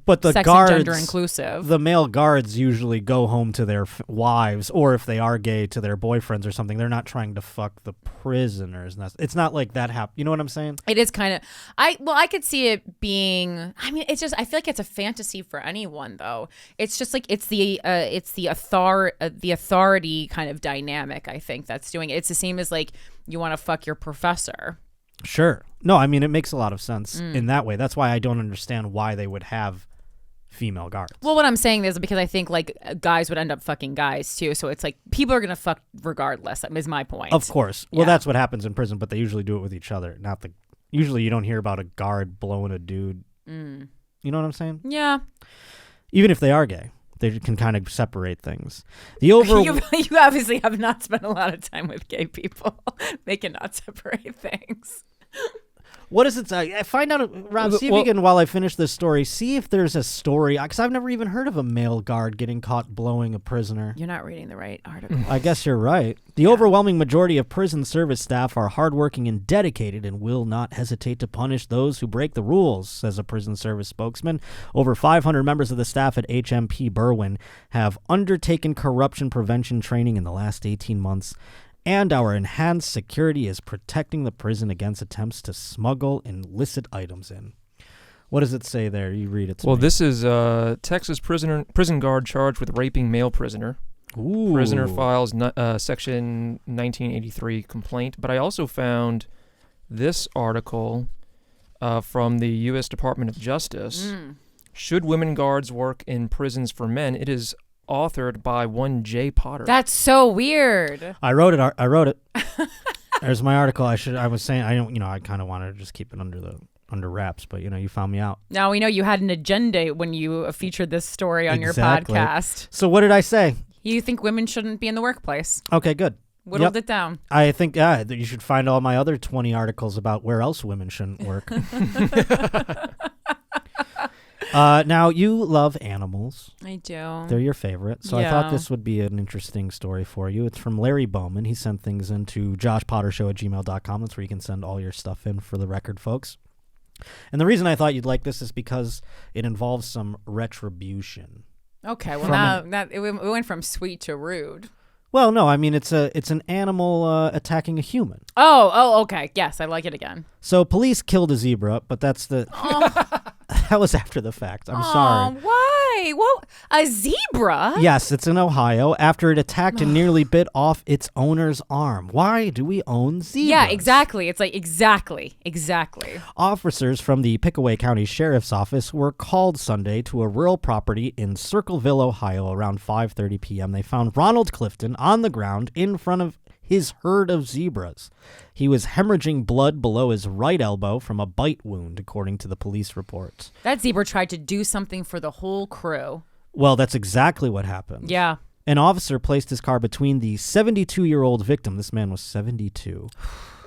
but the sex guards, and gender inclusive. The male guards usually go home to their wives, or if they are gay, to their boyfriends or something. They're not trying to fuck the prisoners. It's not like that happen. You know what I'm saying? It is kind of. I could see it being. I mean, it's just. I feel like it's a fantasy for anyone, though. It's just like it's the authority kind of dynamic. I think that's doing it. It's the same as like you want to fuck your professor. Sure. No, I mean, it makes a lot of sense in that way. That's why I don't understand why they would have female guards. Well, what I'm saying is because I think like guys would end up fucking guys too. So it's like people are going to fuck regardless, is my point. Of course. Well, that's what happens in prison, but they usually do it with each other. Usually you don't hear about a guard blowing a dude. You know what I'm saying? Yeah. Even if they are gay. they can kind of separate things. The over You obviously have not spent a lot of time with gay people. They cannot separate things. What does it say? Find out, Rob, see if you can, while I finish this story, see if there's a story, because I've never even heard of a male guard getting caught blowing a prisoner. You're not reading the right article. I guess you're right. The overwhelming majority of prison service staff are hardworking and dedicated and will not hesitate to punish those who break the rules, says a prison service spokesman. Over 500 members of the staff at HMP Berwyn have undertaken corruption prevention training in the last 18 months. And our enhanced security is protecting the prison against attempts to smuggle illicit items in. What does it say there? You read it to me. This is Texas prison guard charged with raping male prisoner. Ooh. Prisoner files section 1983 complaint. But I also found this article from the U.S. Department of Justice. Should women guards work in prisons for men? It is authored by one J. Potter. That's so weird. I wrote it. There's my article. I was saying, I kind of wanted to just keep it under wraps, but you found me out. Now we know you had an agenda when you featured this story on your podcast. So what did I say? You think women shouldn't be in the workplace. Okay, good. Whittled it down. I think that you should find all my other 20 articles about where else women shouldn't work. Now, you love animals. I do. They're your favorite. So I thought this would be an interesting story for you. It's from Larry Bowman. He sent things into joshpottershow@gmail.com. That's where you can send all your stuff in, for the record, folks. And the reason I thought you'd like this is because it involves some retribution. Okay, well, it went from sweet to rude. Well, no, I mean, it's an animal attacking a human. Oh, okay. Yes, I like it again. So police killed a zebra, but that's the... That was after the fact. I'm sorry. Why? Well, a zebra? Yes, it's in Ohio after it attacked and nearly bit off its owner's arm. Why do we own zebras? Yeah, exactly. It's like, exactly. Officers from the Pickaway County Sheriff's Office were called Sunday to a rural property in Circleville, Ohio, around 5:30 p.m. They found Ronald Clifton on the ground in front of his herd of zebras. He was hemorrhaging blood below his right elbow from a bite wound, according to the police reports. That zebra tried to do something for the whole crew. Well, that's exactly what happened. Yeah. An officer placed his car between the 72-year-old victim, this man was 72,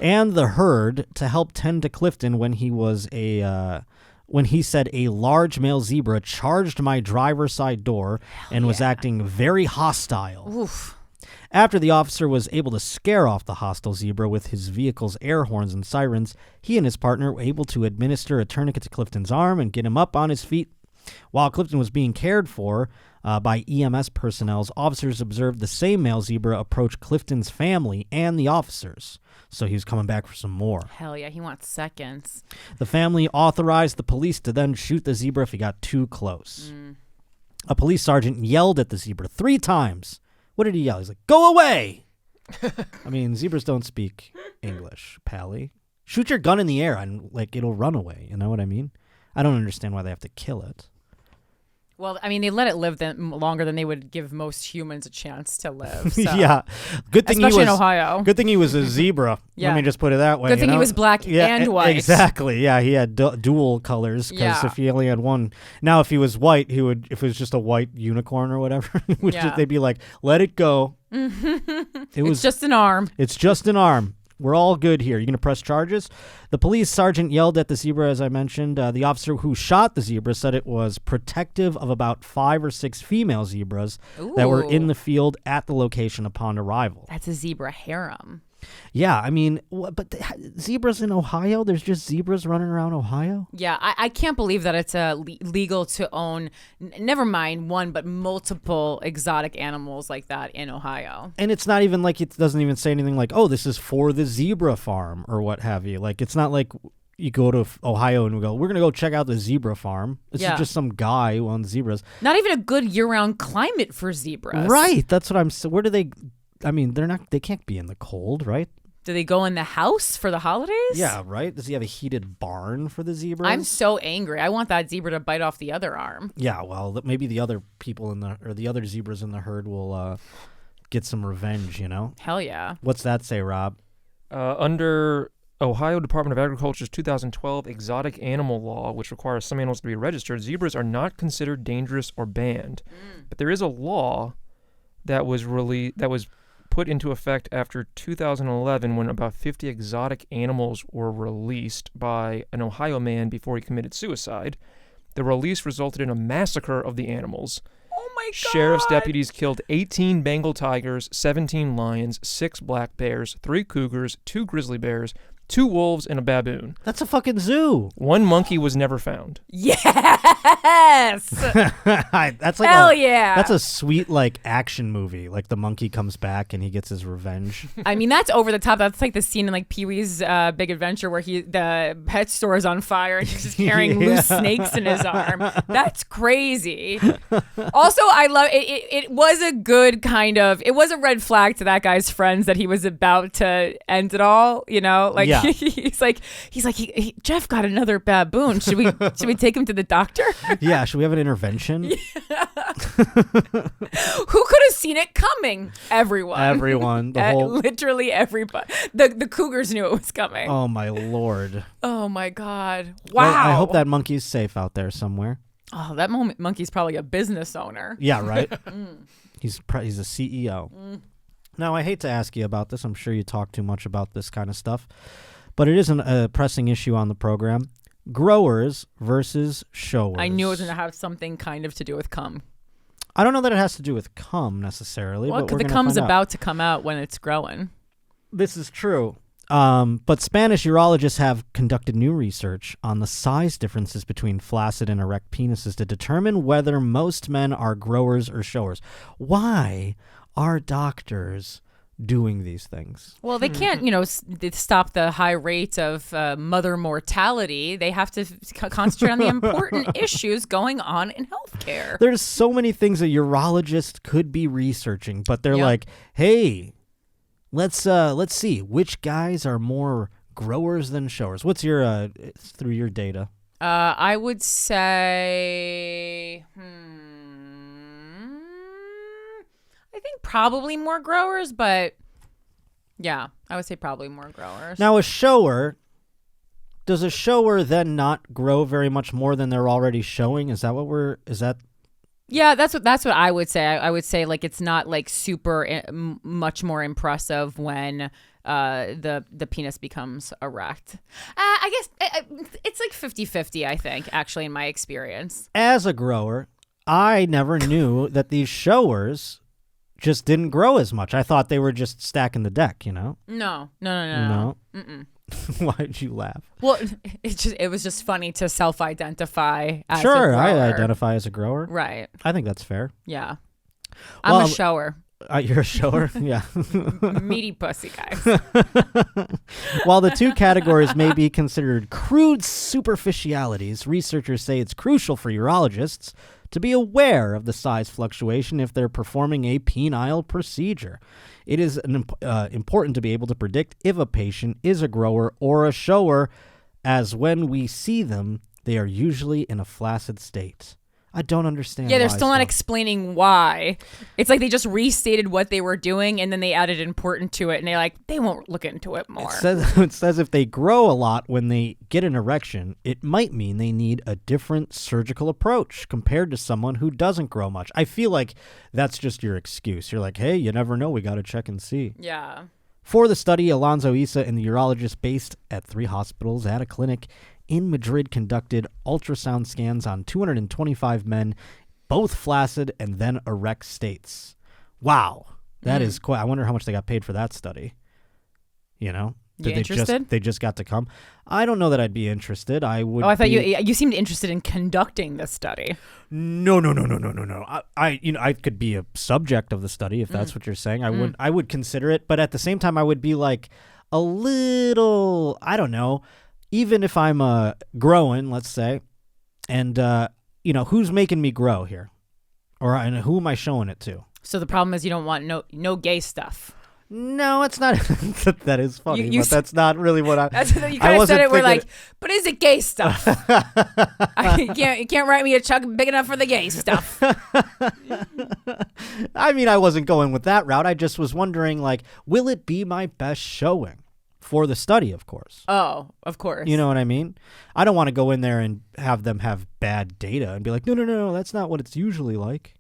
and the herd to help tend to Clifton when he said a large male zebra charged my driver's side door and was acting very hostile. Oof. After the officer was able to scare off the hostile zebra with his vehicle's air horns and sirens, he and his partner were able to administer a tourniquet to Clifton's arm and get him up on his feet. While Clifton was being cared for by EMS personnel, officers observed the same male zebra approach Clifton's family and the officers. So he was coming back for some more. Hell yeah, he wants seconds. The family authorized the police to then shoot the zebra if he got too close. A police sergeant yelled at the zebra 3 times. What did he yell? He's like, "Go away!" I mean, zebras don't speak English, Pally. Shoot your gun in the air and, it'll run away. You know what I mean? I don't understand why they have to kill it. Well, I mean, they let it live longer than they would give most humans a chance to live. So. Yeah. Good thing Especially in Ohio. Good thing he was a zebra. Yeah. Let me just put it that way. Good thing he was black and white. Exactly. Yeah, he had dual colors because if he only had one. Now, if he was white, if it was just a white unicorn or whatever, they'd be like, let it go. It's just an arm. It's just an arm. We're all good here. You going to press charges? The police sergeant yelled at the zebra, as I mentioned. The officer who shot the zebra said it was protective of about 5 or 6 female zebras that were in the field at the location upon arrival. That's a zebra harem. Yeah, I mean, but zebras in Ohio? There's just zebras running around Ohio? Yeah, I can't believe that it's legal to own, never mind one, but multiple exotic animals like that in Ohio. And it's not even like, it doesn't even say anything like, oh, this is for the zebra farm or what have you. Like, it's not like you go to Ohio and we go, we're going to go check out the zebra farm. This is just some guy who owns zebras. Not even a good year-round climate for zebras. Right, that's what I'm saying. Where do they... I mean, they can't be in the cold, right? Do they go in the house for the holidays? Yeah, right? Does he have a heated barn for the zebras? I'm so angry. I want that zebra to bite off the other arm. Yeah, well, maybe the other people the other zebras in the herd will get some revenge, you know? Hell yeah. What's that say, Rob? Under Ohio Department of Agriculture's 2012 exotic animal law, which requires some animals to be registered, zebras are not considered dangerous or banned. But there is a law that was put into effect after 2011 when about 50 exotic animals were released by an Ohio man before he committed suicide. The release resulted in a massacre of the animals. Oh my God. Sheriff's deputies killed 18 Bengal tigers, 17 lions, 6 black bears, 3 cougars, 2 grizzly bears, 2 wolves, and a baboon. That's a fucking zoo. 1 monkey was never found. Yes. That's like Hell yeah. That's a sweet like action movie. Like the monkey comes back and he gets his revenge. I mean, that's over the top. That's like the scene in like Pee-wee's Big Adventure where the pet store is on fire and he's just carrying loose snakes in his arm. That's crazy. Also, I love it. It was a good kind of. It was a red flag to that guy's friends that he was about to end it all. You know, like he's like Jeff got another baboon. Should we take him to the doctor? Yeah, should we have an intervention? Who could have seen it coming? Everyone. The whole. Literally everybody. The cougars knew it was coming. Oh my lord. Oh my God. Wow. Well, I hope that monkey's safe out there somewhere. Oh, that monkey's probably a business owner. Yeah, right. He's a CEO. Now, I hate to ask you about this. I'm sure you talk too much about this kind of stuff, but it is a pressing issue on the program. Growers versus showers. I knew it was going to have something kind of to do with cum. I don't know that it has to do with cum necessarily. Well, but we're the gonna cum's find out. about to come out when it's growing. This is true. But Spanish urologists have conducted new research on the size differences between flaccid and erect penises to determine whether most men are growers or showers. Why are doctors doing these things? Well, they can't, stop the high rate of mother mortality. They have to concentrate on the important issues going on in healthcare. There's so many things a urologist could be researching, but they're like, hey, let's see which guys are more growers than showers. What's your through your data? I would say I think probably more growers, but yeah, I would say probably more growers. Now, does a shower then not grow very much more than they're already showing? Is that? Yeah, that's what I would say. I would say like it's not like super much more impressive when the penis becomes erect. I guess it's like 50-50, I think, actually, in my experience. As a grower, I never knew that these showers just didn't grow as much. I thought they were just stacking the deck, No. No? Mm-mm. Why did you laugh? Well, it was just funny to self-identify as a Sure, I grower. identify as a grower. Right. I think that's fair. Yeah. I'm a shower. You're a shower? Yeah. Meaty pussy, guys. While the two categories may be considered crude superficialities, researchers say it's crucial for urologists to be aware of the size fluctuation if they're performing a penile procedure. It is important to be able to predict if a patient is a grower or a shower, as when we see them, they are usually in a flaccid state. I don't understand. Yeah, they're why still not so. explaining why. It's like they just restated what they were doing and then they added important to it, and they won't look into it more. It says if they grow a lot when they get an erection, it might mean they need a different surgical approach compared to someone who doesn't grow much. I feel like that's just your excuse. You're like, hey, you never know. We got to check and see. Yeah. For the study, Alonso Isa and the urologist based at 3 hospitals at a clinic in Madrid conducted ultrasound scans on 225 men, both flaccid and then erect states. Wow. That is quite. I wonder how much they got paid for that study. You know? You interested? They just got to come. I don't know that I'd be interested. I would. Oh, I thought you seemed interested in conducting this study. No. I could be a subject of the study if that's what you're saying. I would consider it, but at the same time, I would be like a little. I don't know. Even if I'm growing, let's say, and who's making me grow here, and who am I showing it to? So the problem is you don't want no gay stuff. No, it's not. That is funny, but that's not really what I. That's you kind of said it. We're like, but is it gay stuff? You can't write me a check big enough for the gay stuff. I mean, I wasn't going with that route. I just was wondering, like, will it be my best showing? for the study, of course. Oh, of course. You know what I mean? I don't want to go in there and have them have bad data and be like, no, that's not what it's usually like.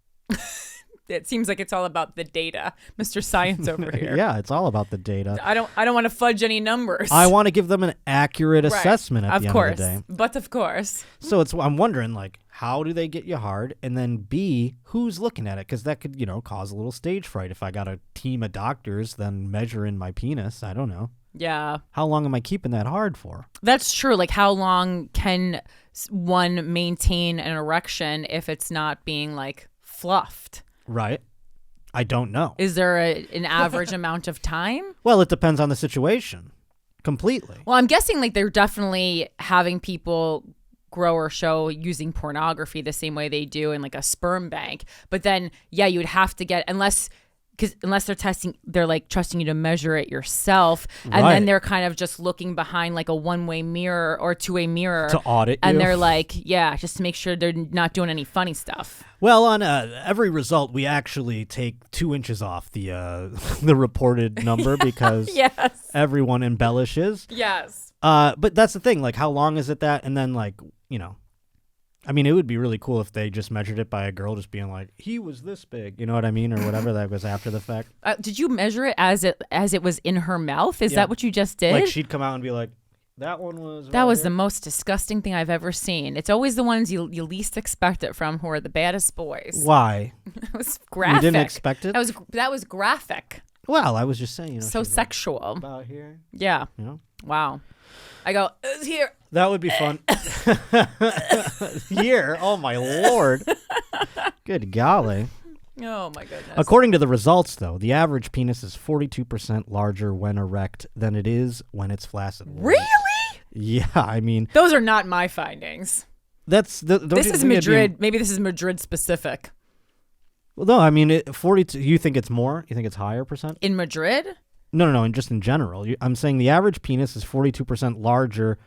It seems like it's all about the data, Mr. Science over here. Yeah, it's all about the data. I don't want to fudge any numbers. I want to give them an accurate assessment at the end of the day. But of course. So I'm wondering, like, how do they get you hard? And then B, who's looking at it? Because that could, cause a little stage fright if I got a team of doctors then measuring my penis. I don't know. Yeah. How long am I keeping that hard for? That's true. Like, how long can one maintain an erection if it's not being, like, fluffed? Right. I don't know. Is there an average amount of time? Well, it depends on the situation. Completely. Well, I'm guessing, like, they're definitely having people grow or show using pornography the same way they do in, like, a sperm bank. But then, yeah, you would have to get, unless they're they're like trusting you to measure it yourself, and then they're kind of just looking behind like a one-way mirror or two-way mirror to audit you. And they're like, yeah, just to make sure they're not doing any funny stuff. Well, on every result, we actually take 2 inches off the the reported number because yes. everyone embellishes. Yes. But that's the thing. Like, how long is it that? And then, like, I mean, it would be really cool if they just measured it by a girl just being like, he was this big, you know what I mean? Or whatever that was after the fact. Did you measure it as it was in her mouth? Is that what you just did? Like, she'd come out and be like, that one was... That was the most disgusting thing I've ever seen. It's always the ones you least expect it from who are the baddest boys. Why? It was graphic. You didn't expect it? That was graphic. Well, I was just saying, so sexual. Like, about here. Yeah. Wow. I go, it's here. That would be fun. Here? Oh, my Lord. Good golly. Oh, my goodness. According to the results, though, the average penis is 42% larger when erect than it is when it's flaccid. Really? Yeah, I mean... Those are not my findings. This is Madrid. Maybe this is Madrid specific. Well, no, I mean, 42... You think it's more? You think it's higher percent? In Madrid? No, and just in general. I'm saying the average penis is 42% larger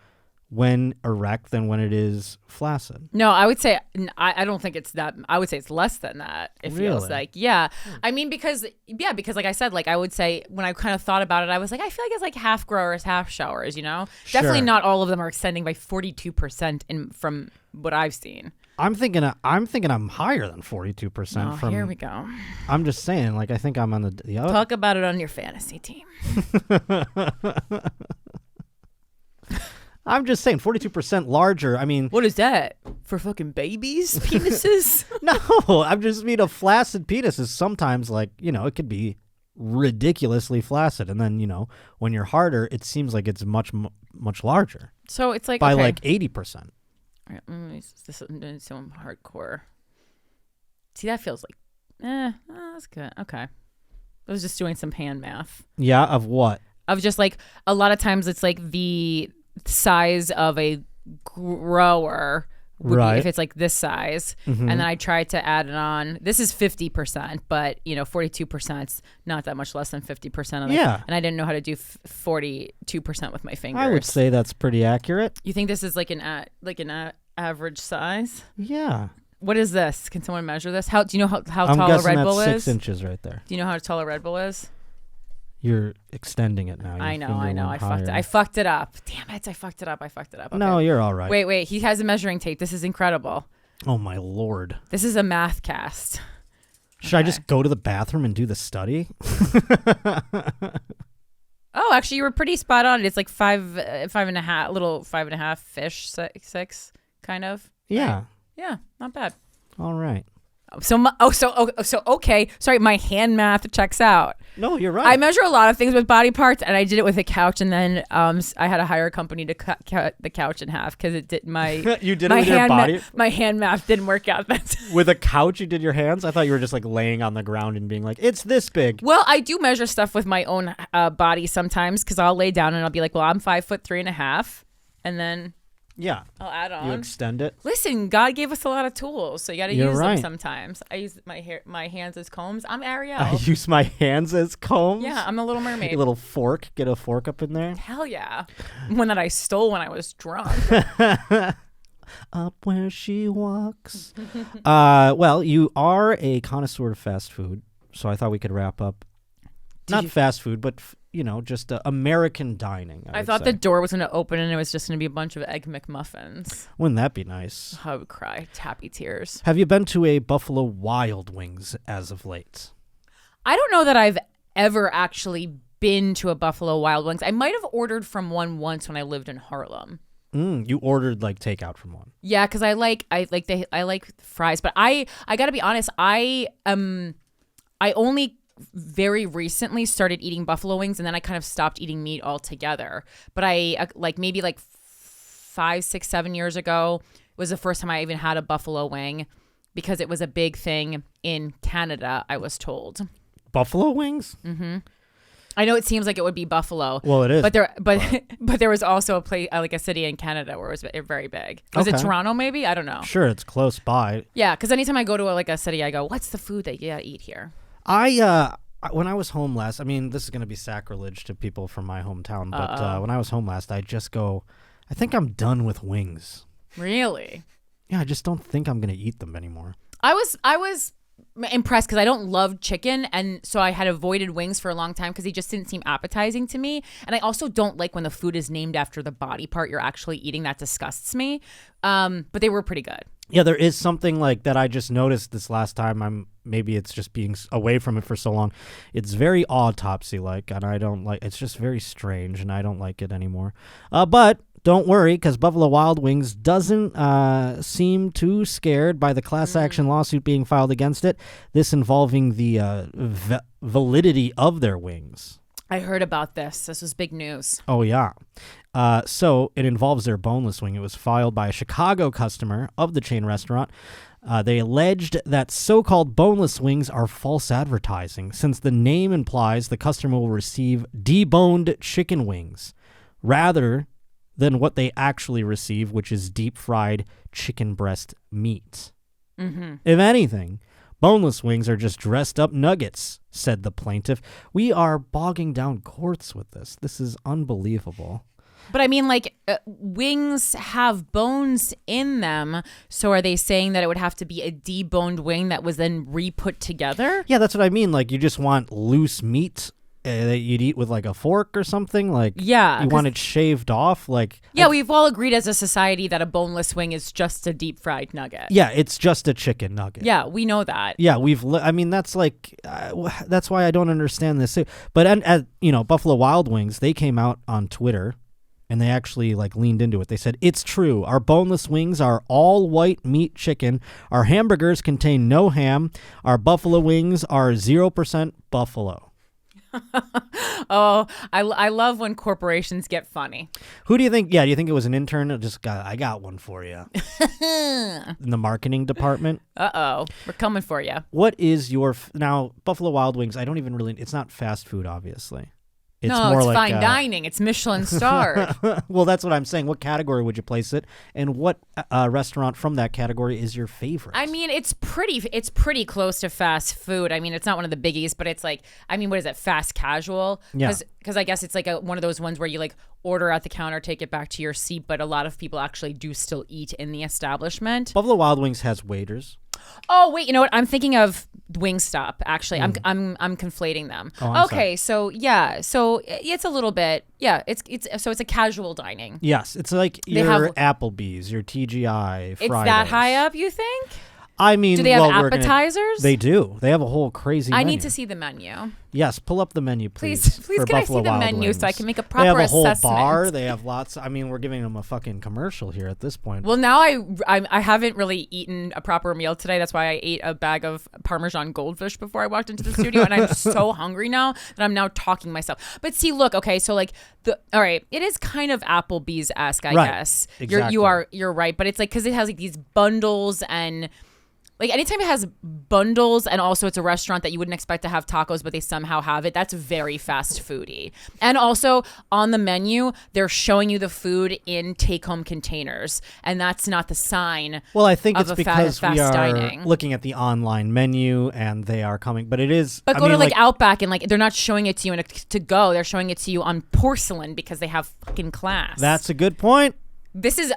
when erect than when it is flaccid. No, I would say I don't think it's that. I would say it's less than that. It feels like, yeah. I mean, because like I said, like I would say when I kind of thought about it, I was like, I feel like it's like half growers, half showers. Definitely not all of them are extending by 42% from what I've seen. I'm thinking I'm higher than 42%. Oh, here we go. I'm just saying, like I think I'm on the other. Talk about it on your fantasy team. I'm just saying 42% larger. I mean, what is that for? Fucking babies' penises? No, I'm just mean a flaccid penis is sometimes like it could be ridiculously flaccid, and then when you're harder, it seems like it's much larger. So it's like by like 80%. All right, this is some hardcore. See, that feels like, that's good. Okay. I was just doing some hand math. Yeah, of what? Of just like, a lot of times it's like the size of a grower would be if it's like this size. Mm-hmm. And then I tried to add it on. This is 50%, but 42% is not that much less than 50% of it. Yeah. And I didn't know how to do 42% with my fingers. I would say that's pretty accurate. You think this is like an average size? Yeah. What is this? Can someone measure this? Do you know how I'm tall a Red Bull is? I'm guessing that's 6 inches right there. Do you know how tall a Red Bull is? You're extending it now. I know. I fucked it up. Damn it! I fucked it up. Okay. No, you're all right. Wait. He has a measuring tape. This is incredible. Oh my Lord. This is a math cast. Should I just go to the bathroom and do the study? Oh, actually, you were pretty spot on. It's like 5.5 fish, 6 kind of. Yeah. Right? Yeah, not bad. All right. So okay. Sorry, my hand math checks out. No, you're right. I measure a lot of things with body parts, and I did it with a couch, and then I had to hire a company to cut the couch in half because it did my. You did it with your body. My hand math didn't work out. With a couch, you did your hands. I thought you were just like laying on the ground and being like, "It's this big." Well, I do measure stuff with my own body sometimes because I'll lay down and I'll be like, "Well, I'm 5'3.5," and then. Yeah. I'll add on. You extend it. Listen, God gave us a lot of tools, so you got to use right. them sometimes. I use my hands as combs. I'm Ariel. I use my hands as combs. Yeah, I'm a Little Mermaid. A little fork. Get a fork up in there. Hell yeah. One that I stole when I was drunk. Up where she walks. Well, you are a connoisseur of fast food, so I thought we could wrap up. Not fast food, but just American dining. I would thought say. the door was going to open and it was just going to be a bunch of Egg McMuffins. Wouldn't that be nice? I would cry. Happy tears. Have you been to a Buffalo Wild Wings as of late? I don't know that I've ever actually been to a Buffalo Wild Wings. I might have ordered from one once when I lived in Harlem. You ordered like takeout from one. Yeah, because I like fries, but I gotta be honest. I only very recently started eating buffalo wings, and then I kind of stopped eating meat altogether. But I maybe 5, 6, 7 years ago was the first time I even had a buffalo wing, because it was a big thing in Canada, I was told. Buffalo wings? Mm-hmm. I know it seems like it would be Buffalo. Well, it is. But there was also a place, like a city in Canada where it was very big. Was it Okay. Toronto maybe? I don't know. Sure, it's close by. Yeah, because anytime I go to a city, I go, what's the food that you eat here? When I was home last, this is going to be sacrilege to people from my hometown, but when I was home last, I just go, I think I'm done with wings. Really? Yeah, I just don't think I'm going to eat them anymore. I was impressed because I don't love chicken, and so I had avoided wings for a long time because they just didn't seem appetizing to me. And I also don't like when the food is named after the body part you're actually eating. That disgusts me. But they were pretty good. Yeah, there is something like that I just noticed this last time. Maybe it's just being away from it for so long. It's very autopsy-like, and I don't like. It's just very strange, and I don't like it anymore. But don't worry, because Buffalo Wild Wings doesn't seem too scared by the class action lawsuit being filed against it. This involving the validity of their wings. I heard about this. This was big news. Oh, yeah. So it involves their boneless wing. It was filed by a Chicago customer of the chain restaurant. They alleged that so-called boneless wings are false advertising, since the name implies the customer will receive deboned chicken wings rather than what they actually receive, which is deep-fried chicken breast meat. Mm-hmm. If anything, boneless wings are just dressed-up nuggets, said the plaintiff. We are bogging down courts with this. This is unbelievable. But wings have bones in them. So are they saying that it would have to be a deboned wing that was then re-put together? Yeah, that's what I mean. Like, you just want loose meat that you'd eat with like a fork or something. Like, yeah, you want it shaved off. Like, yeah, we've all agreed as a society that a boneless wing is just a deep fried nugget. Yeah, it's just a chicken nugget. Yeah, we know that. Yeah, that's like, that's why I don't understand this. But at Buffalo Wild Wings, they came out on Twitter. And they actually leaned into it. They said, "It's true. Our boneless wings are all white meat chicken. Our hamburgers contain no ham. Our buffalo wings are 0% buffalo." Oh, I love when corporations get funny. Who do you think? Yeah, do you think it was an intern? I got one for you. In the marketing department. Uh-oh. We're coming for you. What is your now Buffalo Wild Wings? I don't even really. It's not fast food, obviously. It's fine dining. It's Michelin starred. Well, that's what I'm saying. What category would you place it? And what restaurant from that category is your favorite? It's pretty close to fast food. It's not one of the biggies, but it's what is it? Fast casual? Yeah. Because I guess it's one of those ones where you order at the counter, take it back to your seat, but a lot of people actually do still eat in the establishment. Little Wild Wings has waiters. Oh wait, you know what? I'm thinking of Wingstop. Actually, I'm conflating them. Oh, okay, so yeah, so it's a little bit. Yeah, it's a casual dining. Yes, it's like your Applebee's, your TGI. Fridays. It's that high up, you think? Do they have appetizers? They do. They have a whole crazy menu. I need to see the menu. Yes, pull up the menu, please. Please, can I see the menu so I can make a proper assessment? They have a whole assessment? bar. They have lots. We're giving them a fucking commercial here at this point. Well, now I haven't really eaten a proper meal today. That's why I ate a bag of Parmesan goldfish before I walked into the studio, and I'm so hungry now that I'm now talking myself. But see, look, okay, so all right, it is kind of Applebee's-esque, I guess. Exactly. You're right, but it's because it has these bundles and. Anytime it has bundles and also it's a restaurant that you wouldn't expect to have tacos, but they somehow have it, that's very fast foody. And also on the menu, they're showing you the food in take-home containers. And that's not the sign. Well, I think of it's a because fast we are dining. looking at the online menu and they are coming, but it is. But go to Outback and they're not showing it to you to go. They're showing it to you on porcelain because they have fucking class. That's a good point. This is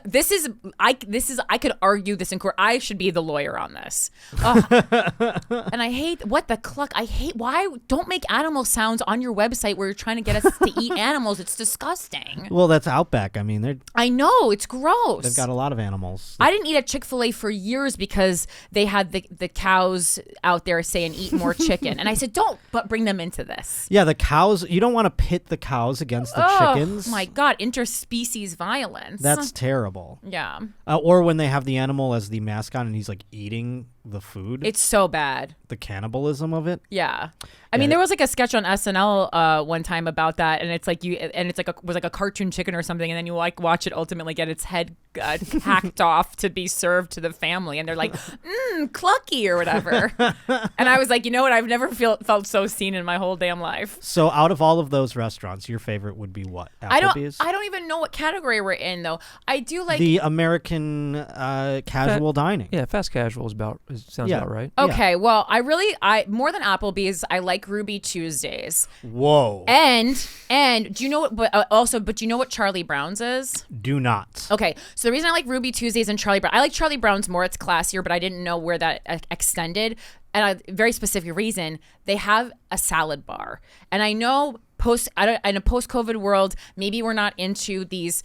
I could argue this in court. I should be the lawyer on this. And I hate what the cluck. I hate why don't make animal sounds on your website where you're trying to get us to eat animals. It's disgusting. Well, that's Outback. I mean, I know it's gross. they've got a lot of animals. I didn't eat at Chick-fil-A for years because they had the cows out there saying eat more chicken, and I said don't, but bring them into this. Yeah, the cows. You don't want to pit the cows against the chickens. Oh my God, interspecies violence. That's terrible. Yeah. Or when they have the animal as the mascot and he's like eating the food. It's so bad. The cannibalism of it. Yeah. I mean, there was like a sketch on SNL one time about that, and it's like was like a cartoon chicken or something, and then you like watch it ultimately get its head hacked off to be served to the family, and they're like, clucky or whatever. And I was like, you know what? I've never felt so seen in my whole damn life. So out of all of those restaurants, your favorite would be what? Applebee's? I don't even know what category we're in though. I do like the American casual dining. Yeah, fast casual sounds about right. Okay, well, I more than Applebee's, I like Ruby Tuesdays. Whoa. And do you know what? But do you know what Charlie Brown's is? Do not. Okay, so the reason I like Ruby Tuesdays and Charlie Brown, I like Charlie Brown's more. It's classier, but I didn't know where that extended. And a very specific reason, they have a salad bar, and I know in a post-COVID world, maybe we're not into these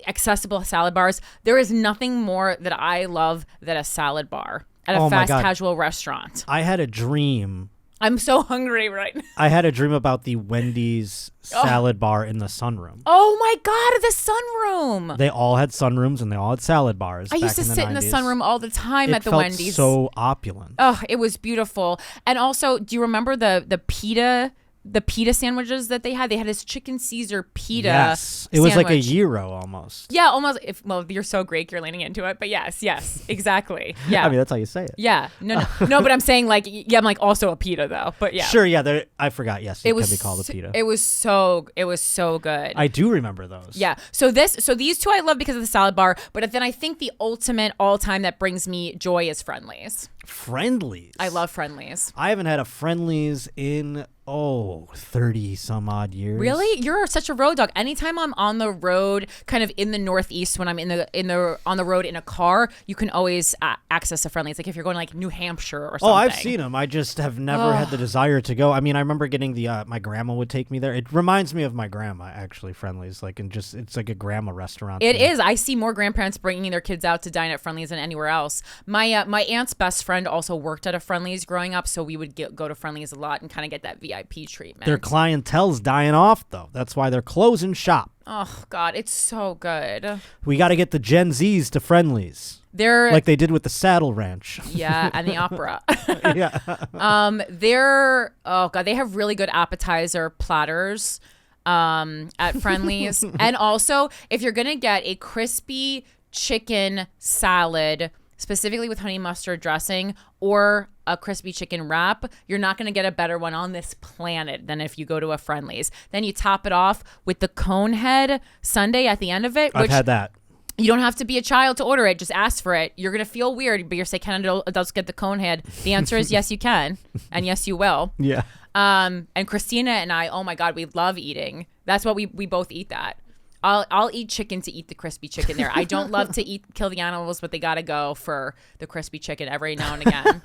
accessible salad bars. There is nothing more that I love than a salad bar at a fast casual restaurant. I had a dream. I'm so hungry right now. I had a dream about the Wendy's salad bar in the sunroom. Oh my God, the sunroom. They all had sunrooms and they all had salad bars. I used to sit in the sunroom all the time at the Wendy's. It felt so opulent. Oh, it was beautiful. And also, do you remember the pita? The pita sandwiches that they had this chicken Caesar pita. Yes, it was like a gyro almost. Yeah, almost. You're so Greek, you're leaning into it. But yes, exactly. Yeah, I mean that's how you say it. Yeah, no. But I'm saying I'm like also a pita though. But yeah, sure. Yeah, I forgot. Yes, it can be called a pita. It was so good. I do remember those. Yeah. So these two I love because of the salad bar. But then I think the ultimate all time that brings me joy is Friendly's. Friendly's. I love Friendly's. I haven't had a Friendly's in 30 some odd years. Really? You're such a road dog. Anytime I'm on the road, kind of in the Northeast, when I'm on the road in a car, you can always access a Friendly's. Like if you're going to like New Hampshire or something. Oh, I've seen them. I just have never had the desire to go. I mean, I remember getting my grandma would take me there. It reminds me of my grandma actually. Friendly's it's like a grandma restaurant. It is. I see more grandparents bringing their kids out to dine at Friendly's than anywhere else. My aunt's best friend also worked at a Friendly's growing up, so we would go to Friendly's a lot and kind of get that VIP treatment. Their clientele's dying off though. That's why they're closing shop. Oh God, it's so good. We got to get the Gen Zs to Friendly's. They're like they did with the Saddle Ranch. Yeah, and the opera. Yeah. They have really good appetizer platters at Friendly's. And also, if you're gonna get a crispy chicken salad, specifically with honey mustard dressing, or a crispy chicken wrap, you're not going to get a better one on this planet than if you go to a Friendly's. Then you top it off with the cone head sundae at the end of it. I've had that. You don't have to be a child to order it. Just ask for it. You're going to feel weird, but you're saying, can adults get the cone head? The answer is yes, you can. And yes, you will. Yeah. And Christina and I, oh my God, we love eating. That's what we both eat that. I'll eat chicken to eat the crispy chicken there. I don't love to kill the animals, but they got to go for the crispy chicken every now and again.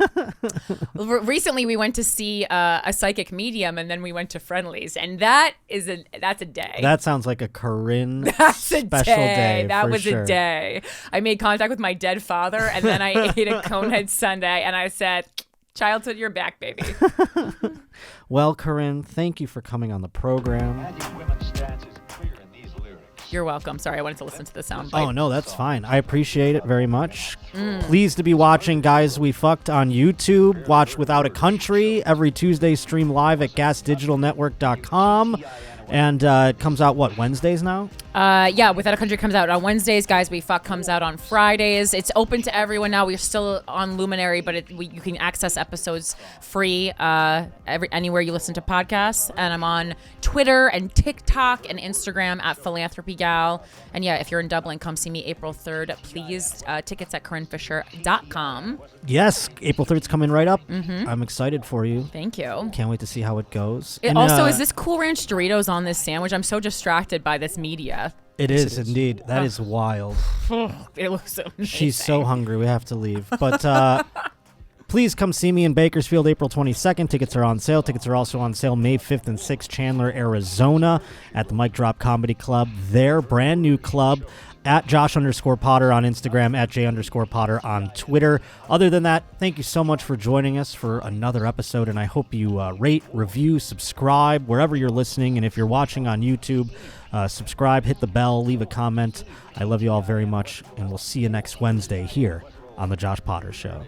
Recently, we went to see a psychic medium, and then we went to Friendly's, and that's a day. That sounds like a Corinne special day. That was sure. a day. I made contact with my dead father, and then I ate a conehead sundae, and I said, childhood, you're back, baby. Well, Corinne, thank you for coming on the program. You're welcome. Sorry, I wanted to listen to the sound bite. Oh, no, that's fine. I appreciate it very much. Pleased to be watching Guys We Fucked on YouTube. Watch Without a Country every Tuesday, stream live at gasdigitalnetwork.com. And it comes out, Wednesdays now? Yeah, Without a Country comes out on Wednesdays. Guys We Fuck comes out on Fridays. It's open to everyone now. We're still on Luminary, but you can access episodes free anywhere you listen to podcasts. And I'm on Twitter and TikTok and Instagram at PhilanthropyGal. And yeah, if you're in Dublin, come see me April 3rd. Please, tickets at CorinneFisher.com. Yes, April 3rd's coming right up. I'm excited for you. Thank you. Can't wait to see how it goes. Also, is this Cool Ranch Doritos on this sandwich? I'm so distracted by this media. It Yes, is it is. indeed. That is wild. It looks amazing. She's so hungry. We have to leave. But please come see me in Bakersfield April 22nd. Tickets are on sale. Tickets are also on sale May 5th and 6th, Chandler, Arizona, at the Mic Drop Comedy Club. Their brand new club. At Josh_Potter on Instagram, at J_Potter on Twitter. Other than that, thank you so much for joining us for another episode, and I hope you rate, review, subscribe wherever you're listening, and if you're watching on YouTube, subscribe, hit the bell, leave a comment. I love you all very much, and we'll see you next Wednesday here on The Josh Potter Show.